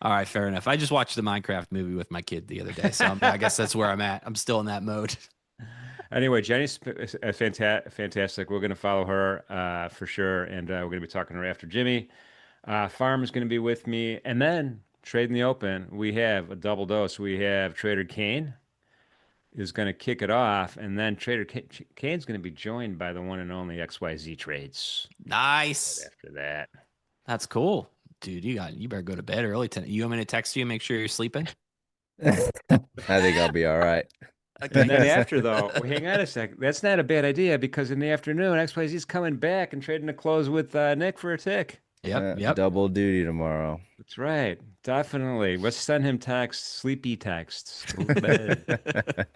All right, fair enough. I just watched the Minecraft movie with my kid the other day, so I guess that's where I'm at. I'm still in that mode. Anyway, Jenny's fantastic. We're going to follow her for sure, and we're going to be talking to her after Jimmy. Pharm is going to be with me, and then Trade in the Open. We have a double dose. We have Trader Kane is going to kick it off, and then Trader Kane's going to be joined by the one and only XYZ Trades Nice. right after that. That's cool. Dude, you better go to bed early tonight. You want me to text you and make sure you're sleeping? I think I'll be all right. Okay. And then after, though, hang on a sec. That's not a bad idea because in the afternoon, XYZ's coming back and trading the close with Nick for a tick. Yep. Double duty tomorrow. That's right. Definitely. Let's send him texts, sleepy texts. Go to bed.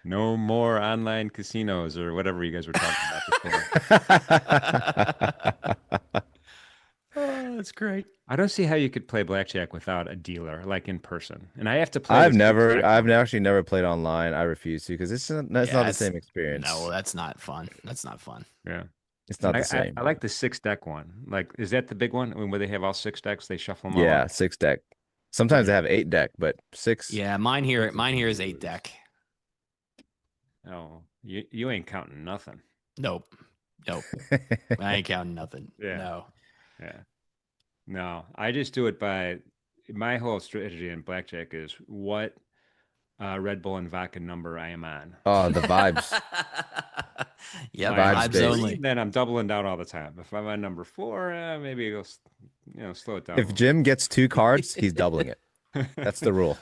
No more online casinos or whatever you guys were talking about before. Oh, that's great. I don't see how you could play blackjack without a dealer, like in person. And I have to play. I've actually never played online. I refuse to because that's not the it's- same experience. No, that's not fun. That's not fun. Yeah. It's not the same. I like the 6-deck one. Like, is that the big one? I mean, where they have all 6 decks, they shuffle them all Yeah, up? 6 deck. Sometimes they have 8 deck, but 6. Yeah, mine here is 8 deck. Oh, you ain't counting nothing. Nope. I ain't counting nothing. Yeah. No. Yeah. No, I just do it by my whole strategy in blackjack is what Red Bull and vodka number I am on. Oh, the vibes. Yeah, Vibes vibes based. only. Then I'm doubling down all the time. If I'm on number 4, maybe it'll slow it down. If Jim gets 2 cards, he's doubling it. That's the rule.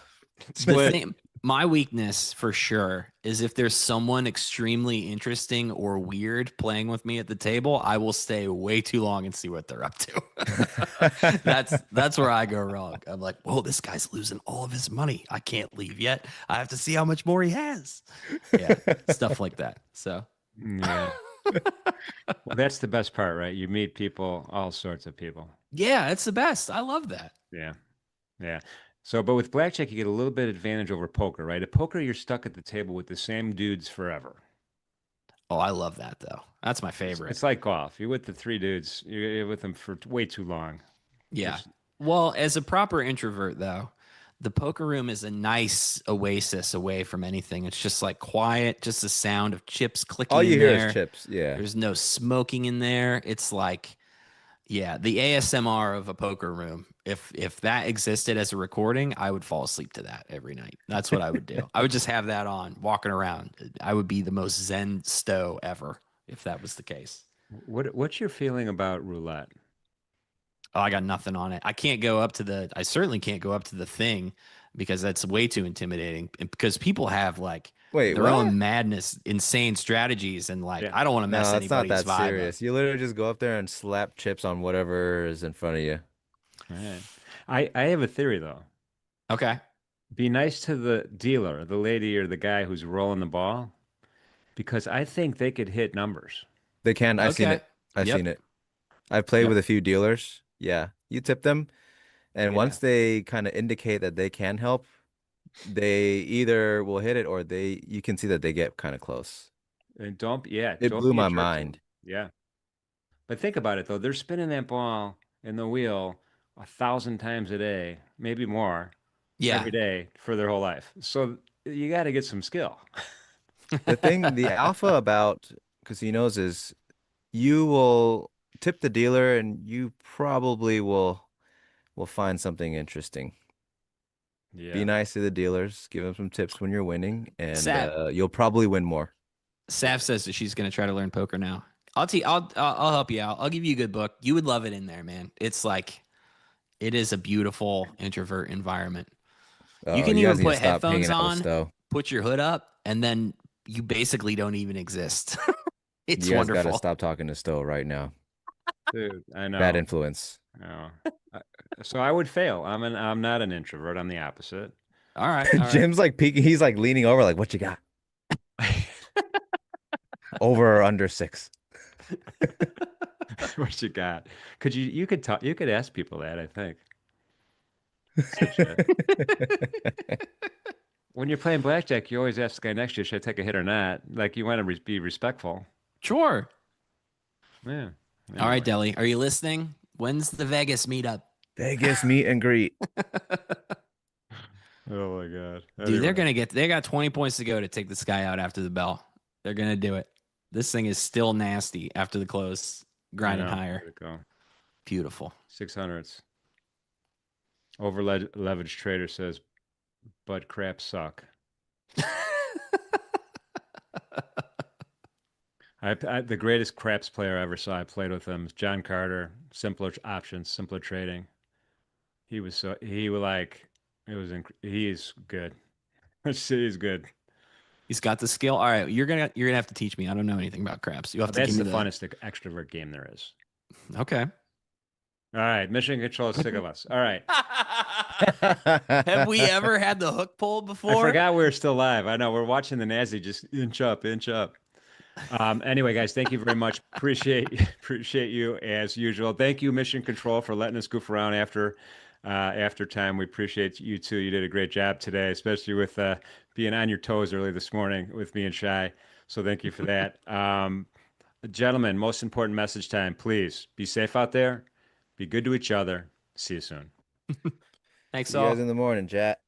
The Split. thing, My weakness for sure is if there's someone extremely interesting or weird playing with me at the table, I will stay way too long and see what they're up to. That's where I go wrong. I'm like, whoa, this guy's losing all of his money. I can't leave yet. I have to see how much more he has. Yeah, stuff like that. So Yeah. Well, that's the best part, right? You meet people, all sorts of people. yeah, it's the best. I love that. Yeah. Yeah. So, but with blackjack, you get a little bit advantage over poker, right? At poker, you're stuck at the table with the same dudes forever. Oh, I love that though. That's my It's, favorite. it's like golf. You're with the three dudes. You're with them for way too long. Yeah. There's, Well, as a proper introvert, though, the poker room is a nice oasis away from anything. It's just like quiet, just the sound of chips All clicking you in hear is there. chips. Yeah. There's no smoking in there. It's like, yeah, the ASMR of a poker room. If that existed as a recording, I would fall asleep to that every night. That's what I would do. I would just have that on, walking around. I would be the most zen Stowe ever if that was the case. what's your feeling about roulette? Oh, I got nothing on it. I can't go up to the, I certainly can't go up to the thing because that's way too intimidating. And because people have like Wait, their what? own madness, insane strategies. And like, Yeah. I don't want to mess No, it's not anybody's that vibe up. serious. You literally just go up there and slap chips on whatever is in front of you. All right. I have a theory though. Okay. Be nice to the dealer, the lady or the guy who's rolling the ball, because I think they could hit numbers. They can. I've seen Okay. it. I've Yep. seen it. I've played Yep. with a few dealers. Yeah. You tip them, and Yeah. once they kind of indicate that they can help, they either will hit it or you can see that they get kind of close. And yeah, It don't blew be a my jerk to them. mind. Yeah. But think about it though. They're spinning that ball in the wheel 1,000 times a day, maybe more, Yeah. every day for their whole life. So you got to get some skill. The alpha about casinos is you will tip the dealer and you probably will find something interesting. Be Yeah. nice to the dealers, give them some tips when you're winning, and Sav, you'll probably win more. Sav says that she's going to try to learn poker now. I'll help you out. I'll give you a good book. You would love it in there, man. It's like, it is a beautiful introvert environment. You Oh, can you even guys need to put stop headphones hanging out with on, Stowe. put your hood up, and then you basically don't even exist. It's You guys got to wonderful. stop talking to Stowe right now. Dude, I Bad know. influence. I know. So I would fail. I'm not an introvert. I'm the opposite. All right. All right. Jim's like peeking. He's like leaning over, like, "What you got? Over or under 6?" What you got? You could talk, you could ask people that, I think. Shit. When you're playing blackjack, you always ask the guy next to you, should I take a hit or not? Like you want to be respectful. Sure. Yeah. All right, Anyway. Deli. Are you listening? When's the Vegas meetup? Vegas meet and greet. Oh my God. Dude, Anyway. they got 20 points to go to take this guy out after the bell. They're going to do it. This thing is still nasty after the close, I grinding know. higher. There we go. Beautiful. 600s. Over leveraged trader says, but crap suck. The greatest craps player I ever saw, I played with him, John Carter, simpler options, simpler trading. He was like, he's good. He's good. He's got the skill. All right, you're gonna have to teach me. I don't know anything about craps. You have to That's give me the the. funnest extrovert game there is. Okay. All right, mission control is sick of us. All right. Have we ever had the hook pull I before? forgot we were still live. I know we're watching the Nasdaq just inch up, inch up. Anyway, guys, thank you very much. Appreciate you as usual. Thank you, Mission Control, for letting us goof around after time. We appreciate you too. You did a great job today, especially with being on your toes early this morning with me and Shy. So thank you for that. Gentlemen, most important message time. Please be safe out there. Be good to each other. See you soon. Thanks See you guys all. in the morning, chat.